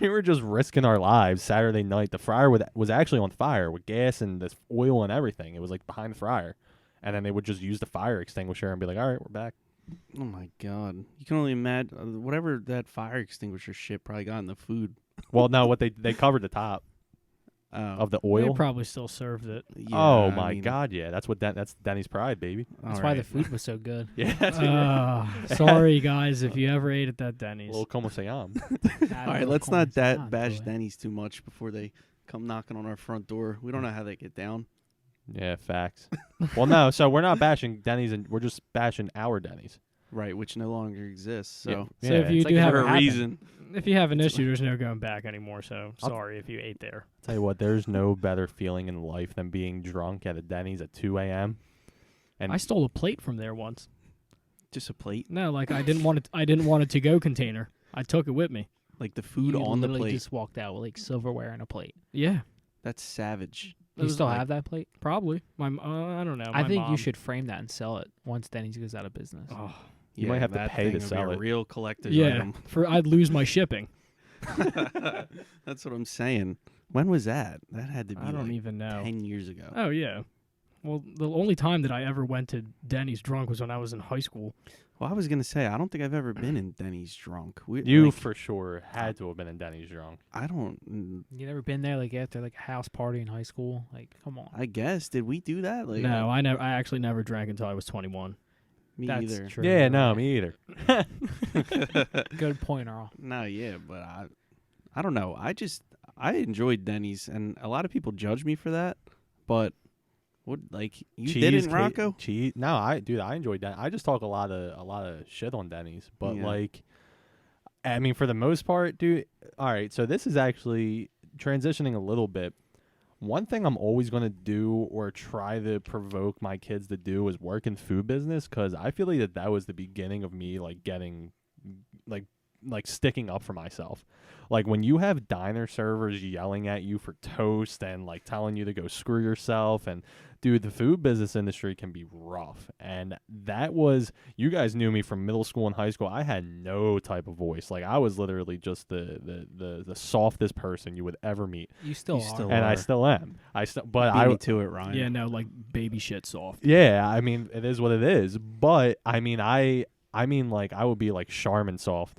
we were just risking our lives Saturday night. The fryer was actually on fire with gas and this oil and everything. It was, like, behind the fryer. And then they would just use the fire extinguisher and be like, all right, we're back. Oh my god! You can only imagine whatever that fire extinguisher shit probably got in the food. Well, no, what they covered the top of the They oil. probably still served it. Yeah, Oh, I my mean, God, yeah. That's Denny's pride, baby. That's all why right. the food was so good. Yeah, that's Sorry, guys, if you ever ate at that Denny's. Well, como se llama. All right, let's not bash Denny's too much before they come knocking on our front door. We don't know how they get down. Yeah, facts. Well, no, so we're not bashing Denny's, and we're just bashing our Denny's. Right, which no longer exists. So So if you it's do like have for a a habit. reason. If you have an issue, there's no going back anymore. So I'll- sorry if you ate there. Tell you what, there's no better feeling in life than being drunk at a Denny's at 2 a.m. And I stole a plate from there once. Just a plate, No, like I didn't want it. I didn't want a to-go container. I took it with me. like the food You on the literally plate. just walked out with like silverware and a plate. Yeah, That's savage. It You was still like- have that plate? probably. I don't know. I My think mom- you should frame that and sell it once Denny's goes out of business. Oh, You might have to that pay thing to would sell be a it. real collector's yeah. item. I'd lose my shipping. That's what I'm saying. When was that? That had to be I don't like even know. 10 years ago. Oh yeah. Well, the only time that I ever went to Denny's drunk was when I was in high school. Well, I was going to say, I don't think I've ever been in Denny's drunk. You like, for sure had to have been in Denny's drunk. I don't. You never been there like after like a house party in high school? Like, come on. I guess. Did we do that? Like, No, I actually never drank until I was 21. me That's either. true. Yeah, You're no, right. me either. Good point, Earl. No, yeah, but I don't know. I enjoyed Denny's, and a lot of people judge me for that. But what, like, you didn't, Cheesecake- Rocco? Cheese? No, I enjoyed that. I just talk a lot of shit on Denny's, but Yeah. like, I mean, for the most part, dude. All right, so this is actually transitioning a little bit. One thing I'm always going to do or try to provoke my kids to do is work in food business, because I feel like that was the beginning of me like getting like sticking up for myself. Like when you have diner servers yelling at you for toast and like telling you to go screw yourself, and dude, the food business industry can be rough. And that was, you guys knew me from middle school and high school. I had no type of voice. Like I was literally just the softest person you would ever meet. You still You are. still And I are. still am. But Beat me to it, Ryan. Yeah, no, like baby shit soft. yeah, I mean, it is what it is. But I mean, I mean, like I would be like Charmin soft.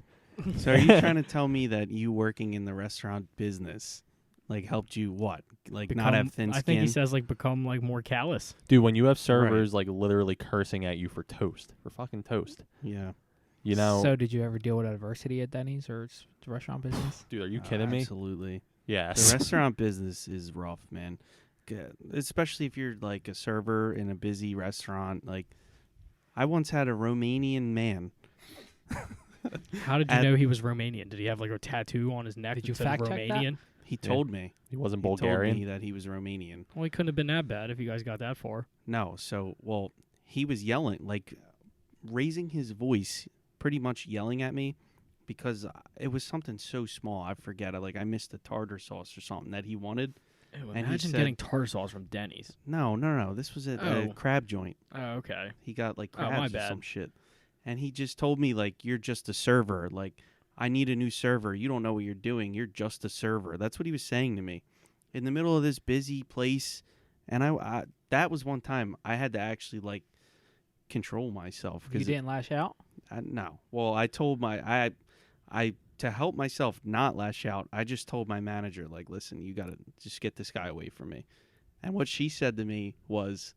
So are you trying to tell me that you working in the restaurant business like helped you what? Like not have thin I skin? think he says like become like more callous. Dude, when you have servers like literally cursing at you for toast, for fucking toast, Yeah. you know, So did you ever deal with adversity at Denny's or the restaurant business? dude, are you kidding me? Absolutely. Yes. The restaurant business is rough, man. especially if you're like a server in a busy restaurant. Like, I once had a Romanian man. How did you At- know he was Romanian? Did he have like a tattoo on his neck Did that you said fact check that? Romanian? He Yeah. told me. He wasn't He Bulgarian. told me that he was Romanian. Well, he couldn't have been that bad if you guys got that far. No, so he was yelling, like raising his voice, pretty much yelling at me because it was something so small. I forget. I missed the tartar sauce or something that he wanted. Ew, And he imagine said- getting tartar sauce from Denny's. No. This was at a Oh. crab joint. Oh, okay. He got like Oh, my crabs or bad. some shit. And he just told me like, you're just a server. Like, I need a new server. You don't know what you're doing. You're just a server. That's what he was saying to me. In the middle of this busy place. And I that was one time I had to actually like control myself. You didn't lash out? No. Well, I told I to help myself not lash out, I just told my manager, like, listen, you got to just get this guy away from me. And what she said to me was,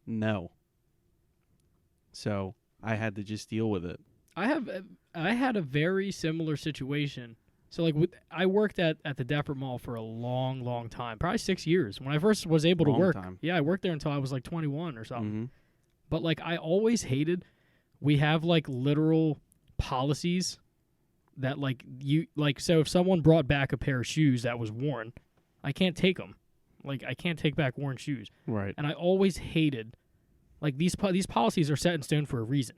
no. So I had to just deal with it. I had a very similar situation. So like I worked at the Deptford Mall for a long time, probably 6 years. When I first was able to Long work, time. yeah, I worked there until I was like 21 or something. Mm-hmm. But like I always hated, we have like literal policies that like you like. So if someone brought back a pair of shoes that was worn, I can't take them. Like I can't take back worn shoes. Right. And I always hated, like these policies are set in stone for a reason,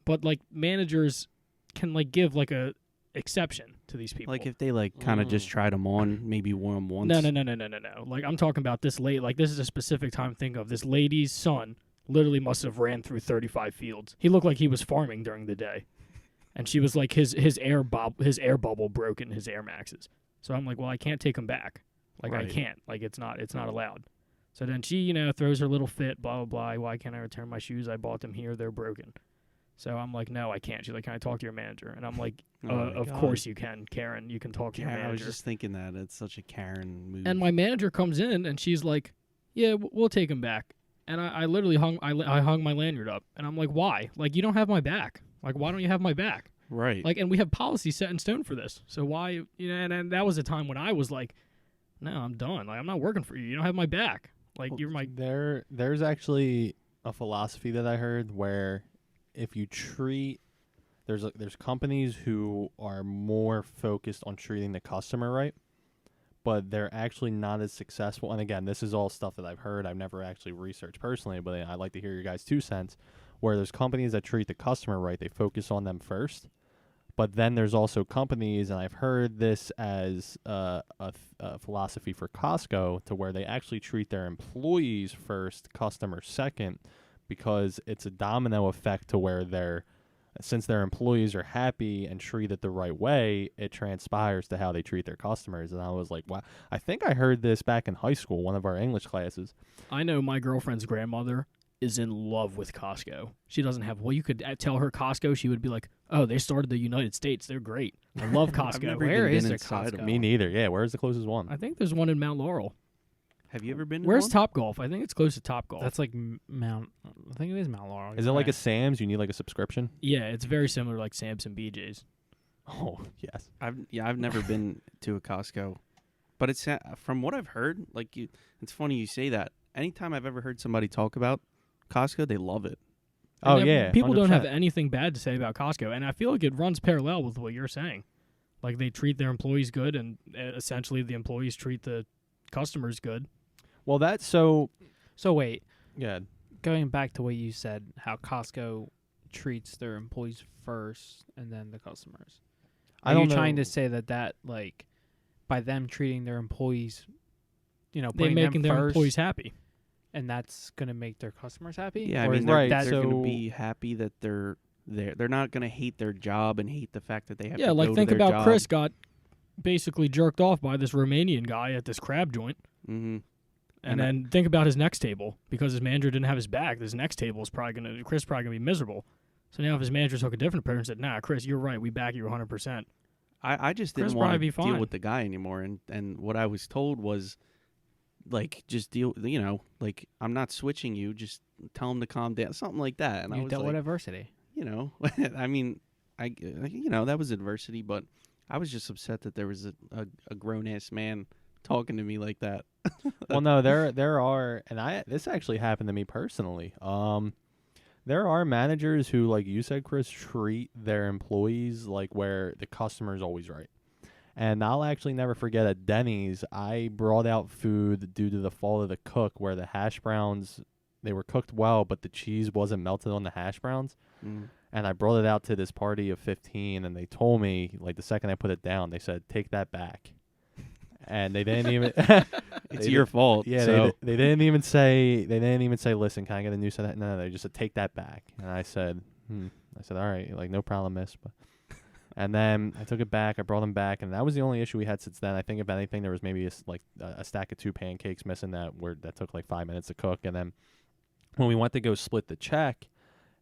but like managers can like give like a exception to these people. Like if they like kind of just tried them on, maybe wore them once. No. Like I'm talking about this late. Like this is a specific time. Think of this lady's son. Literally must have ran through 35 fields. He looked like he was farming during the day, and she was like his air bubble broke in his Air Maxes. So I'm like, well, I can't take him back. Like I Right. can't. Like it's not allowed. So then she, throws her little fit, blah, blah, blah. Why can't I return my shoes? I bought them here. They're broken. So I'm like, no, I can't. She's like, can I talk to your manager? And I'm like, Oh my of God. course you can, Karen. You can talk to your Karen, I was manager. just thinking that. It's such a Karen move. And my manager comes in and she's like, yeah, we'll take him back. And I literally hung my lanyard up. And I'm like, why? Like, you don't have my back. Like, why don't you have my back? Right. Like, and we have policy set in stone for this. So why, and that was a time when I was like, no, I'm done. Like, I'm not working for you. You don't have my back. Like, you're my. There's actually a philosophy that I heard where if you treat there's companies who are more focused on treating the customer right, but they're actually not as successful. And again, this is all stuff that I've heard. I've never actually researched personally, but I'd like to hear your guys' 2 cents. Where there's companies that treat the customer right, they focus on them first. But then there's also companies, and I've heard this as a philosophy for Costco, to where they actually treat their employees first, customers second, because it's a domino effect to where since their employees are happy and treated the right way, it transpires to how they treat their customers. And I was like, wow. I think I heard this back in high school, one of our English classes. I know my girlfriend's grandmother is in love with Costco. She doesn't have. Well, you could tell her Costco, she would be like, "Oh, they started the United States. They're great. I love Costco." never Where even is been the inside Costco? of Me neither. Yeah, where's the closest one? I think there's one in Mount Laurel. Have you ever been? Where's to Top Golf? I think it's close to Top Golf. That's like Mount. I think it is Mount Laurel. Is it like a Sam's? You need like a subscription? yeah, it's very similar to like Sam's and BJ's. Oh, yes. I've never been to a Costco, but it's from what I've heard. Like it's funny you say that. Anytime I've ever heard somebody talk about Costco, they love it. Oh, And yeah. people don't have 100%. anything bad to say about Costco, and I feel like it runs parallel with what you're saying. Like they treat their employees good, and essentially the employees treat the customers good. Well, that's so. So wait, Yeah. going back to what you said, how Costco treats their employees first and then the customers. I Are you don't trying know. to say that like by them treating their employees, They're putting making them their first, employees happy. and that's gonna make their customers happy? Yeah, I Or mean, is they're, right, they're so- going to be happy that they're there. They're not going to hate their job and hate the fact that they have Yeah, to like go think to their about job. Chris got basically jerked off by this Romanian guy at this crab joint. Mm-hmm. And And then think about his next table, because his manager didn't have his back. This next table is Chris probably gonna be miserable. So now if his manager took a different approach and said, "Nah, Chris, you're right. We back you 100%." I just Chris didn't probably want be to deal fine. with the guy anymore, and what I was told was, like, just deal. Like I'm not switching you. Just tell him to calm down, something like that. And I You was dealt like, with adversity. I mean, that was adversity, but I was just upset that there was a grown ass man talking to me like that. Well, no, there are, and this actually happened to me personally. There are managers who, like you said, Chris, treat their employees like where the customer's always right. And I'll actually never forget at Denny's, I brought out food due to the fault of the cook where the hash browns, they were cooked well, but the cheese wasn't melted on the hash browns. And I brought it out to this party of 15, and they told me, like, the second I put it down, they said, take that back. And they didn't even... It's your fault. Yeah, so. they didn't even say, listen, can I get a new set? No, they just said, take that back. And I said, all right, like, no problem, miss. But and then I took it back. I brought them back, and that was the only issue we had since then. I think, if anything, there was maybe a stack of 2 pancakes missing that took like 5 minutes to cook. And then when we went to go split the check,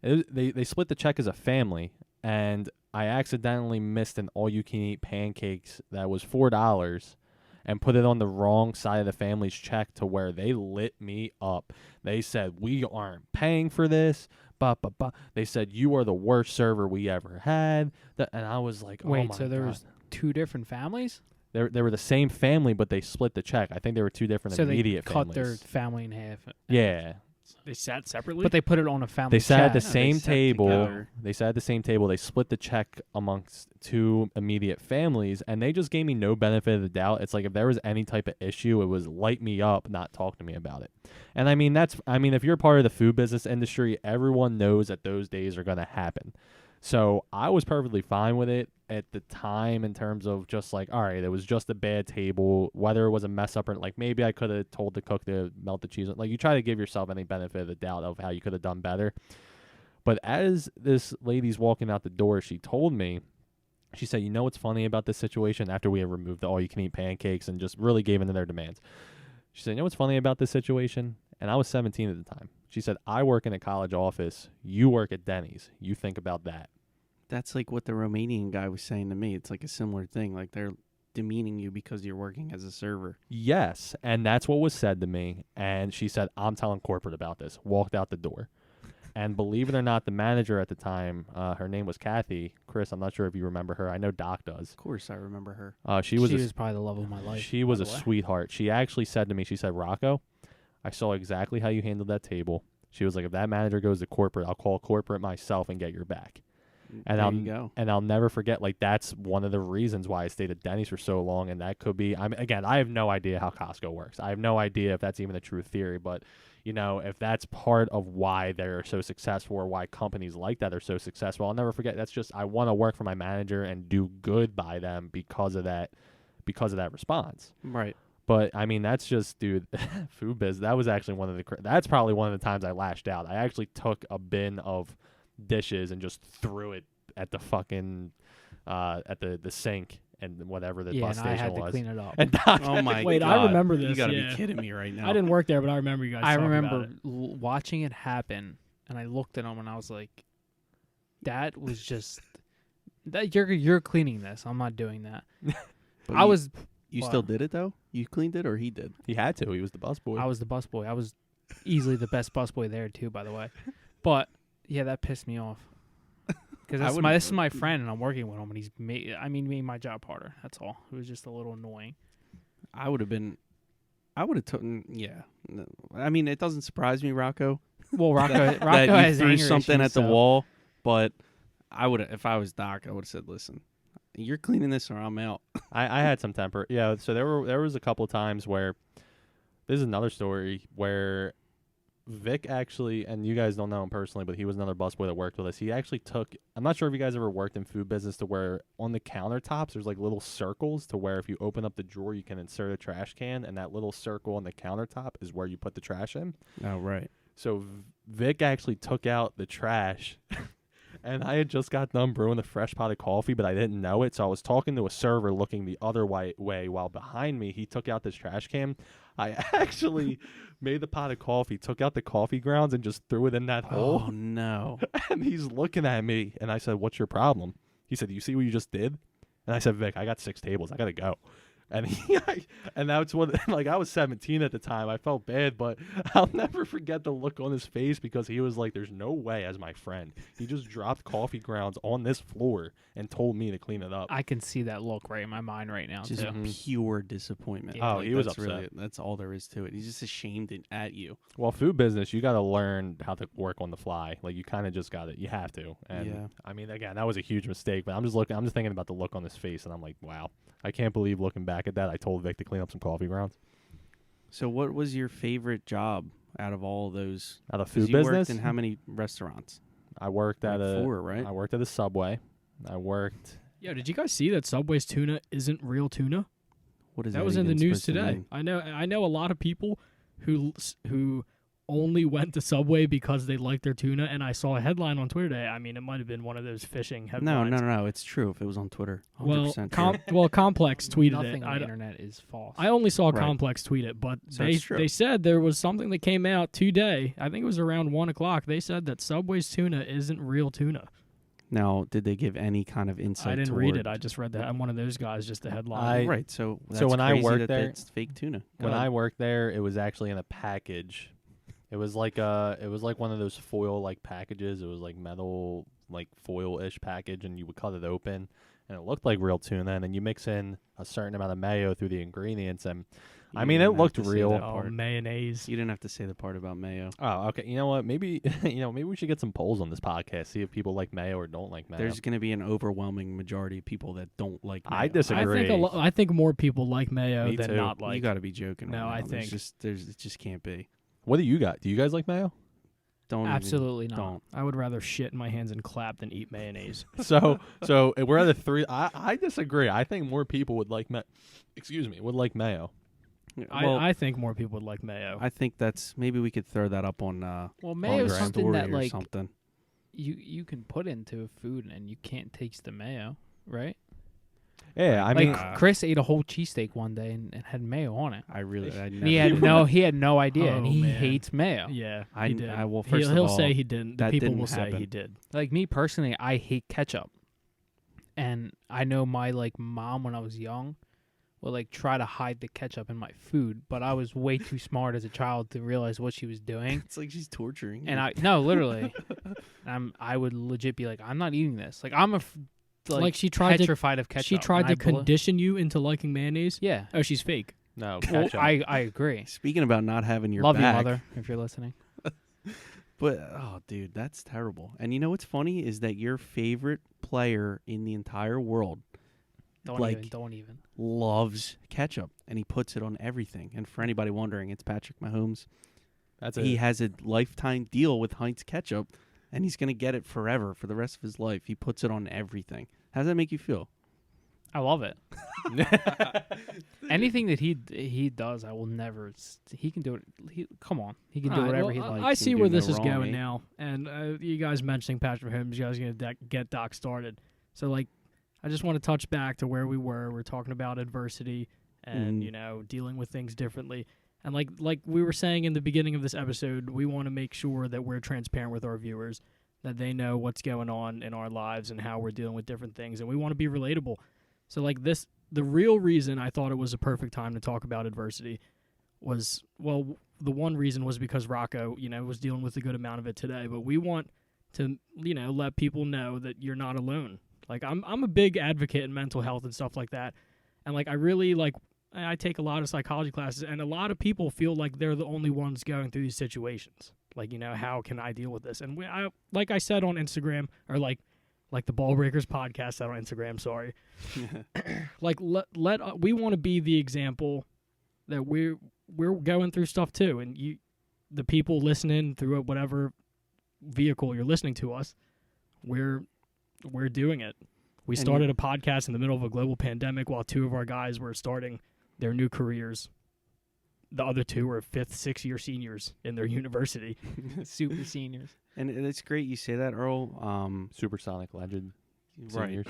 they split the check as a family, and I accidentally missed an all-you-can-eat pancakes that was $4 and put it on the wrong side of the family's check to where they lit me up. They said, we aren't paying for this. They said, you are the worst server we ever had. And I was like, oh my Wait, so there God. was 2 different families? They were the same family, but they split the check. I think they were 2 different So they immediate cut families. their family in half. Yeah. They sat separately. But they put it on a family They sat at chat. the No, they same sat table. together. They sat at the same table. They split the check amongst 2 immediate families, and they just gave me no benefit of the doubt. It's like if there was any type of issue, it was light me up, not talk to me about it. And I mean, if you're part of the food business industry, everyone knows that those days are going to happen. So I was perfectly fine with it at the time in terms of just like, all right, it was just a bad table, whether it was a mess up or like maybe I could have told the cook to melt the cheese. Like you try to give yourself any benefit of the doubt of how you could have done better. But as this lady's walking out the door, she told me, she said, you know what's funny about this situation after we had removed the all-you-can-eat pancakes and just really gave in to their demands? She said, you know what's funny about this situation? And I was 17 at the time. She said, I work in a college office. You work at Denny's. You think about that. That's like what the Romanian guy was saying to me. It's like a similar thing. Like they're demeaning you because you're working as a server. Yes, and that's what was said to me. And she said, I'm telling corporate about this. Walked out the door. And believe it or not, the manager at the time, her name was Kathy. Chris, I'm not sure if you remember her. I know Doc does. Of course, I remember her. She was probably the love of my life. She was by a the way. sweetheart. She actually said to me, she said, Rocco, I saw exactly how you handled that table. She was like, if that manager goes to corporate, I'll call corporate myself and get your back. And There you go. And I'll never forget, like, that's one of the reasons why I stayed at Denny's for so long. And that could be, again, I have no idea how Costco works. I have no idea if that's even a true theory. But, you know, if that's part of why they're so successful or why companies like that are so successful, I'll never forget. That's just, I want to work for my manager and do good by them because of that response. Right. But I mean, that's just, dude, food biz. That was actually that's probably one of the times I lashed out. I actually took a bin of dishes and just threw it at the fucking, at the sink and whatever the bus and I station had to was. clean it up. And Doc Oh had my to- Wait, God. I remember this. You gotta yeah. be kidding me right now. I didn't work there, but I remember you guys. I talking remember about it. watching it happen, and I looked at him and I was like, "That was just that you're cleaning this. I'm not doing that." But I was You Wow. still did it though? You cleaned it or he did? He had to. He was the busboy. I was the busboy. I was easily the best busboy there too, by the way. But yeah, that pissed me off because this is my friend, and I'm working with him, and he's made my job harder. That's all. It was just a little annoying. I would have taken. Yeah. No. I mean, it doesn't surprise me, Rocco. Well, Rocco that you has threw anger something issues, at the so- wall, but I would, if I was Doc, I would have said, "Listen, you're cleaning this, or I'm out." I had some temper. Yeah, so there was a couple of times where this is another story where Vic actually, and you guys don't know him personally, but he was another busboy that worked with us. He actually took, I'm not sure if you guys ever worked in food business, to where on the countertops there's like little circles to where if you open up the drawer you can insert a trash can, and that little circle on the countertop is where you put the trash in. Oh, right. So Vic actually took out the trash. And I had just got done brewing a fresh pot of coffee, but I didn't know it. So I was talking to a server looking the other way while behind me, he took out this trash can. I actually made the pot of coffee, took out the coffee grounds, and just threw it in that hole. Oh no. And he's looking at me, and I said, "What's your problem?" He said, "You see what you just did?" And I said, "Vic, I got 6 tables. I got to go." And and that's what, like, I was 17 at the time. I felt bad, but I'll never forget the look on his face because he was like, "There's no way," as my friend. He just dropped coffee grounds on this floor and told me to clean it up. I can see that look right in my mind right now Just too. Mhm. pure disappointment. Yeah. Oh, he was that's upset. That's all there is to it. He's just ashamed at you. Well, food business, you got to learn how to work on the fly. Like, you kind of just got to, you have to. And Yeah. I mean, again, that was a huge mistake, but I'm just thinking about the look on his face, and I'm like, wow, I can't believe looking back at that. I told Vic to clean up some coffee grounds. So, what was your favorite job out of all those? Out of 'Cause food you business, worked in how many restaurants? I worked at Like a 4, right? I worked at a Subway. I worked. Yeah, did you guys see that Subway's tuna isn't real tuna? What is That was in the even news supposed to today. mean? I know a lot of people who only went to Subway because they liked their tuna, and I saw a headline on Twitter today. I mean, it might have been one of those phishing No, headlines. no. It's true. If it was on Twitter, 100% Well, true. Complex tweeted Nothing it. on the internet is false. I only saw Right. Complex tweet it, but So they it's true. they said there was something that came out today. I think it was around 1:00. They said that Subway's tuna isn't real tuna. Now, did they give any kind of insight? I didn't read toward- it. I just read that. I'm one of those guys, just the headline. Right. So when I crazy worked that there- it's fake tuna. When I worked there, it was actually in a package. It was like one of those foil like packages. It was like metal, like foil-ish package, and you would cut it open, and it looked like real tuna. And then you mix in a certain amount of mayo through the ingredients, and I mean, it looked real. Oh, mayonnaise. You didn't have to say the part about mayo. Oh, okay. You know what? Maybe maybe we should get some polls on this podcast. See if people like mayo or don't like mayo. There's going to be an overwhelming majority of people that don't like mayo. I disagree. I think more people like mayo Me than too. not You like. got to be joking. No, right I now. think- it just can't be. What do you got? Do you guys like mayo? Don't Absolutely even, not. Don't. I would rather shit in my hands and clap than eat mayonnaise. So we're at the three. I disagree. I think more people would like would like mayo. Well, I think more people would like mayo. I think that's maybe we could throw that up on Well, on mayo is the something story that or like something. you can put into food and you can't taste the mayo, right? Yeah, I like mean, Chris ate a whole cheesesteak one day and had mayo on it. I really, I And he never. had no idea, and Oh, he man. hates mayo. yeah, I- he did. well, first of he'll all, say he didn't. The that people didn't will say happen. he did. Like me personally, I hate ketchup, and I know my like mom when I was young would like try to hide the ketchup in my food, but I was way too smart as a child to realize what she was doing. It's like she's torturing. And you. literally, I would legit be like, I'm not eating this. Like I'm Like, she tried to- petrified of ketchup. She tried and to condition you into liking mayonnaise. Yeah, Oh, she's fake. no well, ketchup. I agree. Speaking about not having your Love you, back, mother, if you're listening. But dude, that's terrible. And you know what's funny is that your favorite player in the entire world Don't even. loves ketchup, and he puts it on everything. And for anybody wondering, it's Patrick Mahomes. That's He it. has a lifetime deal with Heinz ketchup, and he's gonna get it forever for the rest of his life. He puts it on everything. How does that make you feel? I love it. Anything that he does, I will never. He can do it. Come on, he can do Alright, whatever well, he I- likes. I He see can where do no this is wrong, going eh? now, and you guys mentioning Patrick Mahomes, you guys are gonna get Doc started. So like, I just want to touch back to where we were. We're talking about adversity and dealing with things differently. And like we were saying in the beginning of this episode, we want to make sure that we're transparent with our viewers, that they know what's going on in our lives and how we're dealing with different things, and we want to be relatable. So like this, the real reason I thought it was a perfect time to talk about adversity was, well, the one reason was because Rocco, was dealing with a good amount of it today. But we want to, let people know that you're not alone. Like I'm a big advocate in mental health and stuff like that, and like I really I take a lot of psychology classes, and a lot of people feel like they're the only ones going through these situations. Like, how can I deal with this? And like I said on Instagram, or like the Ball Breakers podcast said on Instagram, sorry. Like we want to be the example that we're going through stuff too, and the people listening through whatever vehicle you're listening to us, we're doing it. We And started a podcast in the middle of a global pandemic while two of our guys were starting their new careers. The other two were 5th, 6th-year seniors in their university. Super seniors. And it's great you say that, Earl. Supersonic legend. Right. Seniors.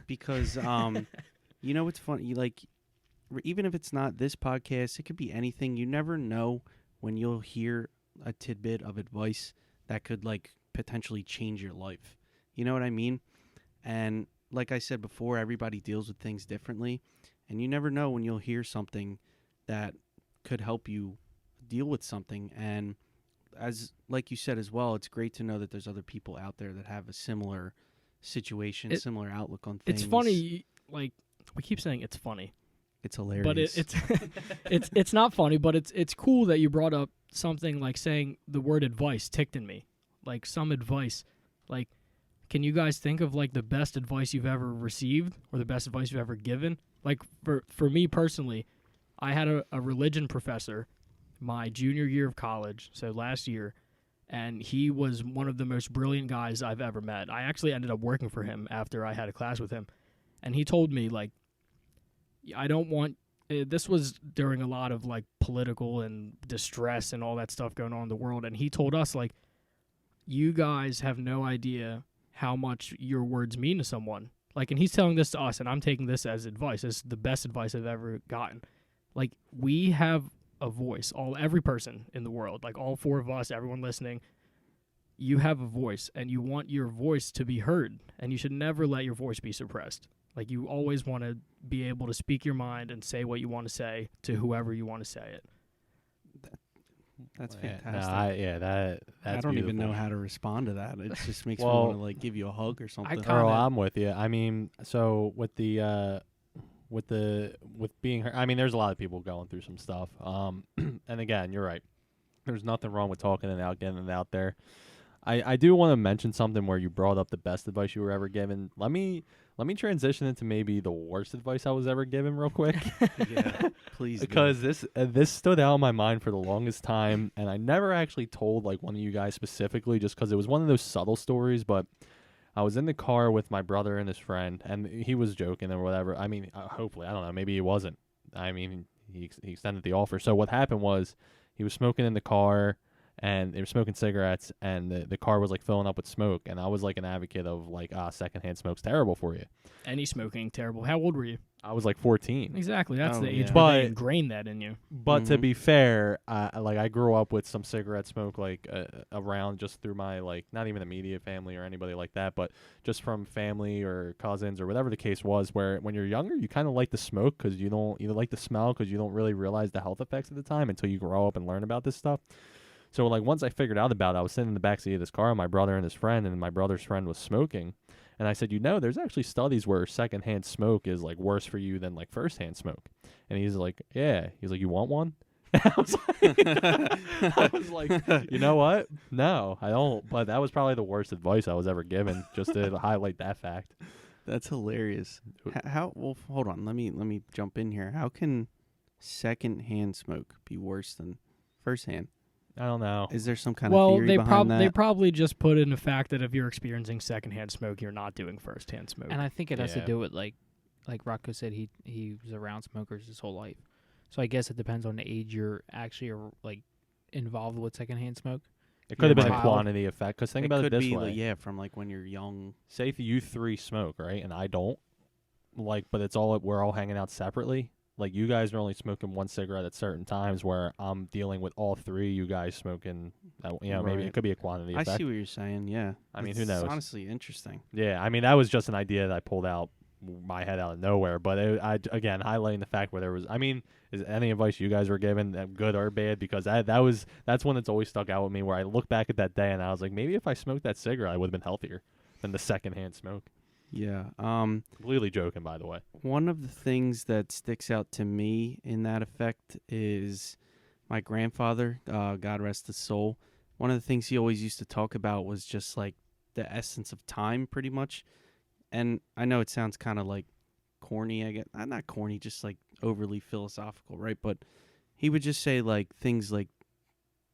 Because you know what's funny? Even if it's not this podcast, it could be anything. You never know when you'll hear a tidbit of advice that could potentially change your life. You know what I mean? And like I said before, everybody deals with things differently. And you never know when you'll hear something that could help you deal with something. And as like you said as well, it's great to know that there's other people out there that have a similar situation, similar outlook on things. It's funny, like we keep saying it's funny, It's hilarious. but it's not funny. But it's cool that you brought up something like saying the word advice ticked in me, like some advice. Like, can you guys think of like the best advice you've ever received or the best advice you've ever given? Like for me personally, I had a religion professor my junior year of college, so last year, and he was one of the most brilliant guys I've ever met. I actually ended up working for him after I had a class with him, and he told me, like, I don't want this was during a lot of like political and distress and all that stuff going on in the world, and he told us, like, you guys have no idea how much your words mean to someone. Like, and he's telling this to us, and I'm taking this as advice. This is the best advice I've ever gotten. Like, we have a voice, every person in the world, like all four of us, everyone listening, you have a voice, and you want your voice to be heard, and you should never let your voice be suppressed. Like, you always want to be able to speak your mind and say what you want to say to whoever you want to say it. That's Yeah, fantastic. That's I don't even beautiful. know how to respond to that. It just makes me Well, want to like give you a hug or something. kinda- Earl, I'm with you. I mean, so with being her, I mean, there's a lot of people going through some stuff. And again, you're right. There's nothing wrong with talking it out, getting it out there. I do want to mention something where you brought up the best advice you were ever given. Let me transition into maybe the worst advice I was ever given real quick. Yeah, please. do. Because this stood out in my mind for the longest time, and I never actually told like one of you guys specifically, just because it was one of those subtle stories. But I was in the car with my brother and his friend, and he was joking or whatever. I mean, hopefully, I don't know, maybe he wasn't. I mean, he extended the offer. So what happened was he was smoking in the car, and they were smoking cigarettes, and the car was like filling up with smoke. And I was like an advocate of like, secondhand smoke's terrible for you. Any smoking, terrible. How old were you? I was like 14. Exactly. That's Oh, the age yeah. where But- they ingrain that in you. But to Mhm. be fair, I grew up with some cigarette smoke like around just through my like not even immediate family or anybody like that, but just from family or cousins or whatever the case was. Where when you're younger, you kind of like the smoke because you like the smell because you don't really realize the health effects at the time until you grow up and learn about this stuff. So like once I figured out about it, I was sitting in the backseat of this car, and my brother and his friend, and my brother's friend was smoking. And I said, there's actually studies where secondhand smoke is like worse for you than like firsthand smoke. And he's like, yeah. He's like, you want one? And I was like, you know what? No, I don't. But that was probably the worst advice I was ever given, just to highlight that fact. That's hilarious. How? Well, hold on. Let me jump in here. How can secondhand smoke be worse than firsthand? I don't know. Is there some kind of Well, theory they behind that? probably just put in the fact that if you're experiencing secondhand smoke, you're not doing firsthand smoke. And I think it has to Yeah. do with like Rocco said, he was around smokers his whole life. So I guess it depends on the age you're actually like involved with secondhand smoke. It could have been a Child. quantity effect. Because think it about could it this be way. like, yeah, from like when you're young. Say if you three smoke, right, and I don't, like, but we're all hanging out separately. Like, you guys are only smoking one cigarette at certain times, where I'm dealing with all three. You guys smoking, maybe Right. it could be a quantity I effect. see what you're saying. Yeah. I mean, who It's knows? honestly interesting. Yeah, I mean, that was just an idea that I pulled out my head out of nowhere. But again, highlighting the fact where there was, I mean, is any advice you guys were given, good or bad? Because that's one that's always stuck out with me, where I look back at that day and I was like, maybe if I smoked that cigarette, I would have been healthier than the secondhand smoke. Yeah. Completely joking, by the way. One of the things that sticks out to me in that effect is my grandfather, God rest his soul. One of the things he always used to talk about was just like the essence of time, pretty much. And I know it sounds kind of like corny, I guess. Not corny, just like overly philosophical, right? But he would just say like things like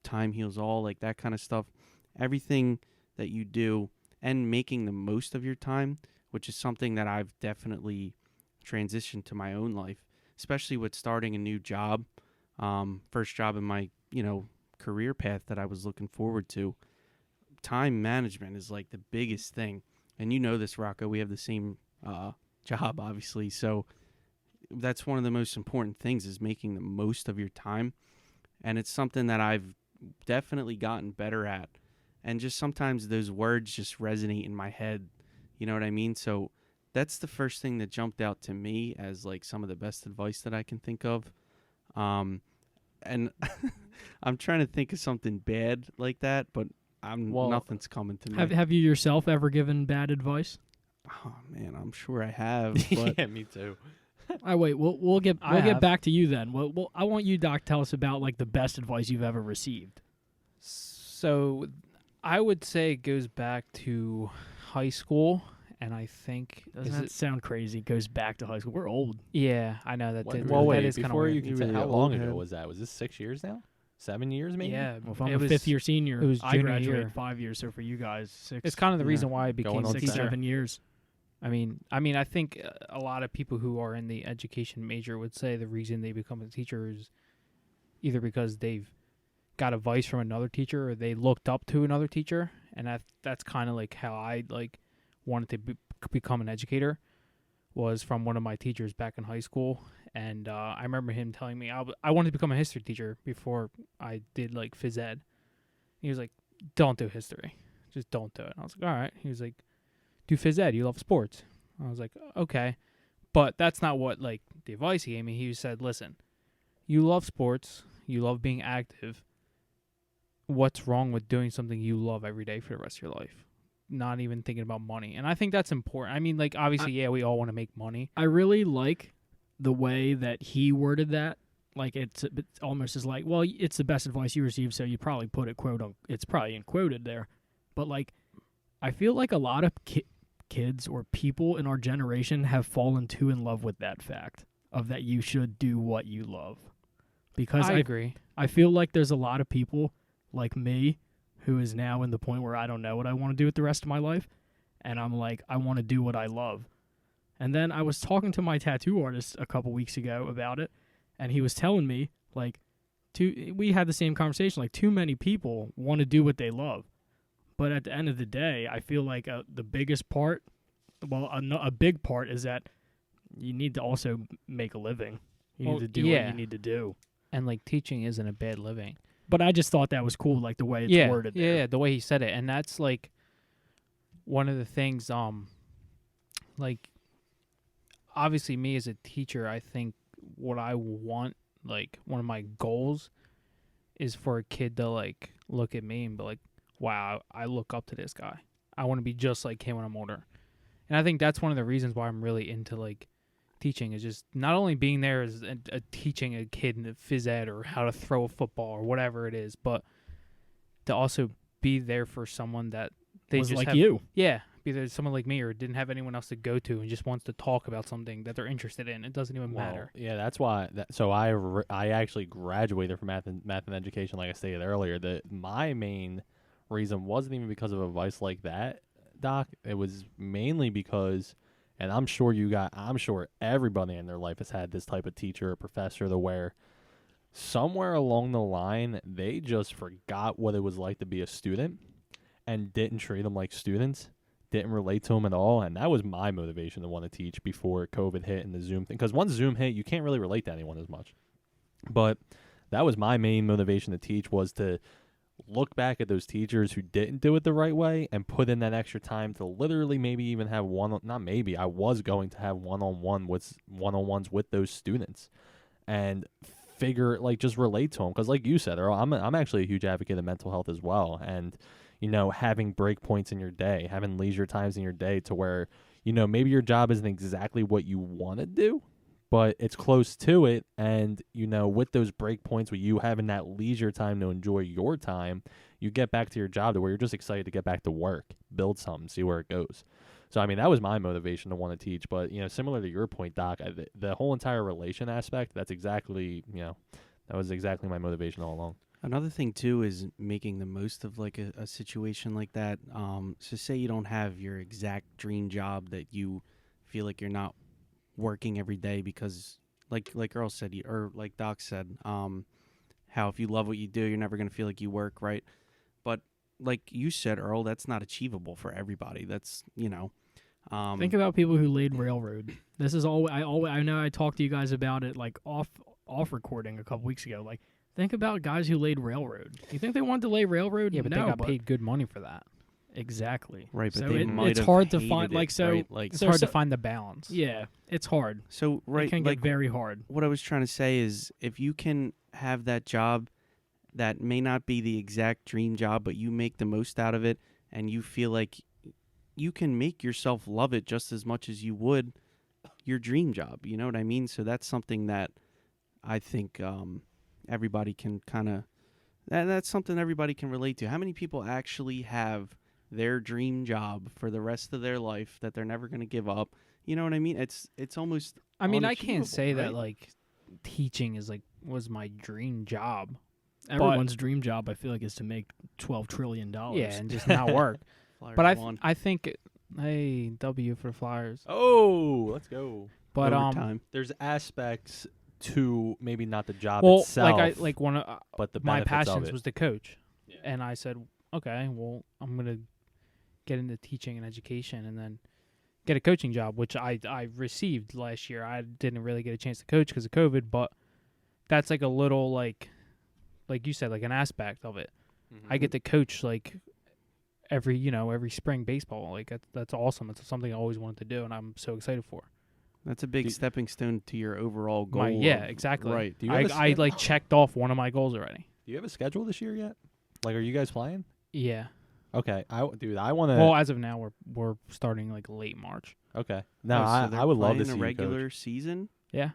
time heals all, like that kind of stuff. Everything that you do and making the most of your time, which is something that I've definitely transitioned to my own life, especially with starting a new job, first job in my, career path that I was looking forward to. Time management is like the biggest thing. And you know this, Rocco, we have the same job, obviously. So that's one of the most important things, is making the most of your time. And it's something that I've definitely gotten better at. And just sometimes those words just resonate in my head. You know what I mean? So that's the first thing that jumped out to me as like some of the best advice that I can think of. And I'm trying to think of something bad like that, but nothing's coming to me. Have you yourself ever given bad advice? Oh man, I'm sure I have. But Yeah, me too. Wait, we'll get I have. back to you then. Well, I want you, Doc, tell us about like the best advice you've ever received. So I would say it goes back to high school, and I think Doesn't that sound crazy? It goes back to high school. We're old. yeah, I know that. Well, that wait, is kind of before weird. you can say, Really how old long ago head. was that? Was this 6 years now? 7 years maybe? Yeah, Well, if I'm it a was, fifth year senior, it was I junior graduated year. 5 years. So for you guys, 6. It's kind of the Yeah. reason why I became Going a on 6, teacher. 7 years. I mean, I think a lot of people who are in the education major would say the reason they become a teacher is either because they've got advice from another teacher or they looked up to another teacher, and that's kind of like how I like wanted to become an educator, was from one of my teachers back in high school. And I remember him telling me I wanted to become a history teacher before I did like phys ed. He was like, "Don't do history, just don't do it." I was like, "All right." He was like, "Do phys ed, you love sports." I was like, "Okay." But that's not what like the advice he gave me. He said, "Listen, you love sports, you love being active. What's wrong with doing something you love every day for the rest of your life? Not even thinking about money." And I think that's important. I mean, like obviously, yeah, we all want to make money. I really like the way that he worded that. Like it's almost as like, well, it's the best advice you received, so you probably put it it's probably quoted there. But like, I feel like a lot of kids or people in our generation have fallen too in love with that fact of that you should do what you love. Because I agree. I feel like there's a lot of people like me who is now in the point where I don't know what I want to do with the rest of my life, and I'm like, I want to do what I love. And then I was talking to my tattoo artist a couple weeks ago about it, and he was telling me, like, we had the same conversation, like, too many people want to do what they love. But at the end of the day, I feel like the biggest part, well, a big part is that you need to also make a living. You need to do what you need to do. And like teaching isn't a bad living. But I just thought that was cool, like the way it's worded there. Yeah, the way he said it. And that's like one of the things, like obviously me as a teacher, I think what I want, like one of my goals is for a kid to like look at me and be like, wow, I look up to this guy. I want to be just like him when I'm older. And I think that's one of the reasons why I'm really into like teaching, is just not only being there as teaching a kid in phys ed or how to throw a football or whatever it is, but to also be there for someone that they was just like have, you. yeah, be there someone like me or didn't have anyone else to go to and just wants to talk about something that they're interested in. It doesn't even matter. Yeah, that's why. So I actually graduated from math and education, like I stated earlier. My main reason wasn't even because of advice like that, Doc. It was mainly because, and I'm sure everybody in their life has had this type of teacher or professor to where somewhere along the line they just forgot what it was like to be a student and didn't treat them like students, didn't relate to them at all. And that was my motivation to want to teach before COVID hit and the Zoom thing. Because once Zoom hit, you can't really relate to anyone as much. But that was my main motivation to teach, was to look back at those teachers who didn't do it the right way and put in that extra time to literally maybe even have I was going to have one-on-ones with those students and figure, like, just relate to them. Because like you said, Earl, I'm actually a huge advocate of mental health as well. And, you know, having break points in your day, having leisure times in your day to where, you know, maybe your job isn't exactly what you want to do, but it's close to it. And, you know, with those break points, with you having that leisure time to enjoy your time, you get back to your job to where you're just excited to get back to work, build something, see where it goes. So, I mean, that was my motivation to want to teach. But, you know, similar to your point, Doc, the whole entire relation aspect, that was exactly my motivation all along. Another thing, too, is making the most of, like, a situation like that. So say you don't have your exact dream job that you feel like you're not working every day because, like Earl said, or like Doc said, how if you love what you do, you're never going to feel like you work, right? But like you said, Earl, that's not achievable for everybody. That's, you know. Think about people who laid railroad. This is all I know. I talked to you guys about it like off recording a couple weeks ago. Like, think about guys who laid railroad. You think they wanted to lay railroad? Yeah, but no, they got paid good money for that. Exactly. Right, but so they it, might it's have hard to hated find. it, Like so, right? Like It's so hard to so- find the balance. Yeah, it's hard. so right It can like get very hard. what I was trying to say is if you can have that job that may not be the exact dream job, but you make the most out of it and you feel like you can make yourself love it just as much as you would your dream job. You know what I mean? So that's something that I think everybody can kind of that's something everybody can relate to. How many people actually have their dream job for the rest of their life that they're never going to give up? You know what I mean? It's almost I mean, I unachievable, can't say that right? like teaching is like was my dream job. Everyone's dream job, I feel like, is to make $12 trillion. Yeah, and just not work. Flyers But won. I think hey, W for Flyers. Oh, let's go. But Overtime. There's aspects to maybe not the job well, itself, like one of but the my benefits of passions it. was to coach. Yeah. And I said, okay, well, I'm going to get into teaching and education and then get a coaching job, which I received last year. I didn't really get a chance to coach because of COVID, but that's like a little like you said, like an aspect of it. I get to coach like every spring baseball. Like that's awesome. It's something I always wanted to do, and I'm so excited for. That's a big Do- stepping stone to your overall goal. Yeah, of- exactly. Right. Do you have a I sched- like checked off one of my goals already. Do you have a schedule this year yet? Like, are you guys playing? Yeah. Okay, I want to. Well, as of now, we're starting like late March. Okay, no, Oh, so they're I would love to playing see a you regular coach. season. Yeah.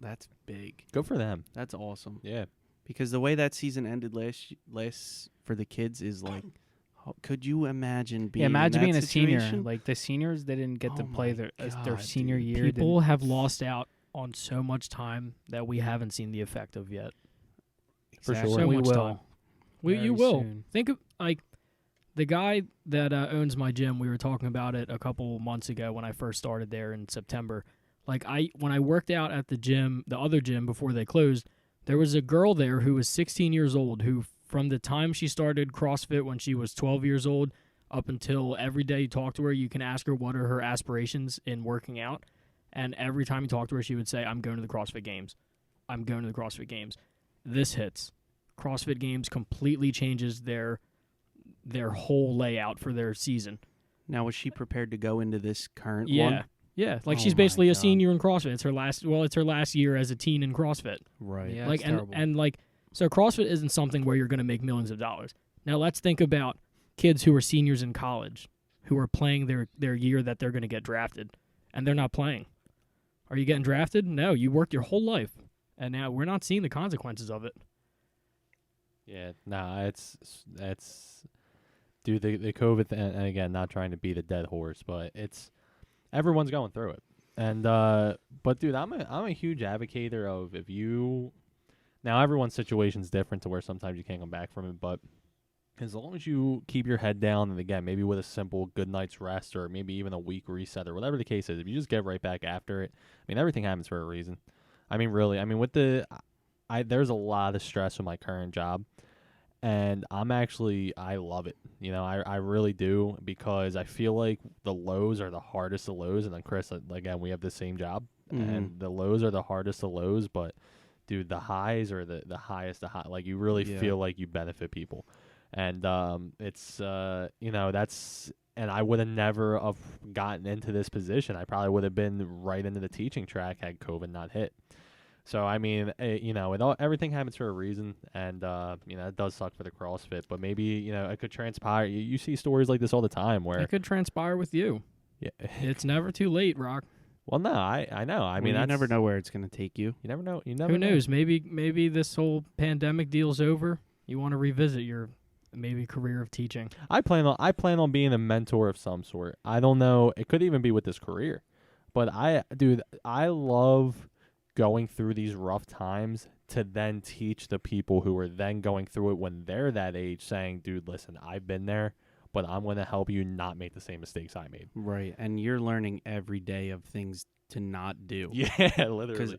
That's big. Good for them. That's awesome. Yeah. Because the way that season ended last for the kids is like, could you imagine being? Yeah, imagine in being that a senior. situation? Like the seniors, they didn't get to Oh play my their God, senior dude. year. People have lost out on so much time that we haven't seen the effect of yet. For Exactly. sure. So we much will. time. You Very will. soon. Think of like the guy that owns my gym. We were talking about it a couple months ago when I first started there in September. Like when I worked out at the gym, the other gym before they closed, there was a girl there who was 16 years old who from the time she started CrossFit when she was 12 years old up until every day you talk to her, you can ask her what are her aspirations in working out. And every time you talk to her, she would say, I'm going to the CrossFit Games. I'm going to the CrossFit Games. This hits. CrossFit Games completely changes their whole layout for their season. Now, was she prepared to go into this current Yeah. one? Yeah. Like Oh she's my basically a God. senior in CrossFit. It's her last year as a teen in CrossFit. Right. Yeah, like it's terrible. and like so CrossFit isn't something where you're going to make millions of dollars. Now let's think about kids who are seniors in college who are playing their year that they're going to get drafted and they're not playing. Are you getting drafted? No, you worked your whole life. And now we're not seeing the consequences of it. Yeah, nah, it's dude, the COVID and again, not trying to beat a dead horse, but it's everyone's going through it. And but dude, I'm a huge advocate of if you now everyone's situation's different to where sometimes you can't come back from it, but as long as you keep your head down and again, maybe with a simple good night's rest or maybe even a week reset or whatever the case is, if you just get right back after it, I mean everything happens for a reason. I mean really, I mean with there's a lot of stress with my current job. And I love it. You know, I really do because I feel like the lows are the hardest of lows. And then Chris, again, we have the same job. And the lows are the hardest of lows. But, dude, the highs are the highest of high. Like, you really Yeah. feel like you benefit people. And it's, that's – and I would have never have gotten into this position. I probably would have been right into the teaching track had COVID not hit. So, I mean, everything happens for a reason, and, it does suck for the CrossFit, but maybe, it could transpire. You see stories like this all the time where, It could transpire with you. yeah, It's never too late, Rock. well, no, I know. I mean, you that's, never know where it's going to take you. You never know. You never Who know. knows? Maybe this whole pandemic deal's over. You want to revisit your maybe career of teaching. I plan on being a mentor of some sort. I don't know. It could even be with this career, but I love going through these rough times to then teach the people who are then going through it when they're that age saying, dude, listen, I've been there, but I'm going to help you not make the same mistakes I made. Right. And you're learning every day of things to not do. Yeah, Because literally.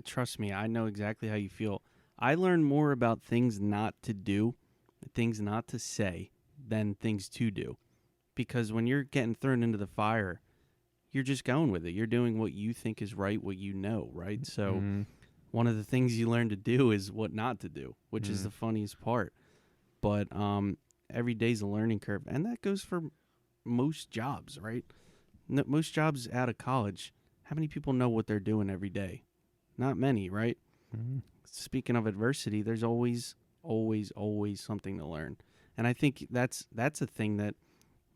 trust me, I know exactly how you feel. I learn more about things not to do, things not to say, than things to do. Because when you're getting thrown into the fire, you're just going with it. You're doing what you think is right, what you know, right? So Mhm. one of the things you learn to do is what not to do, which is Mhm. the funniest part. But every day's a learning curve, and that goes for most jobs, right? Most jobs out of college, how many people know what they're doing every day? Not many, right? Mhm. Speaking of adversity, there's always something to learn. And I think that's a thing that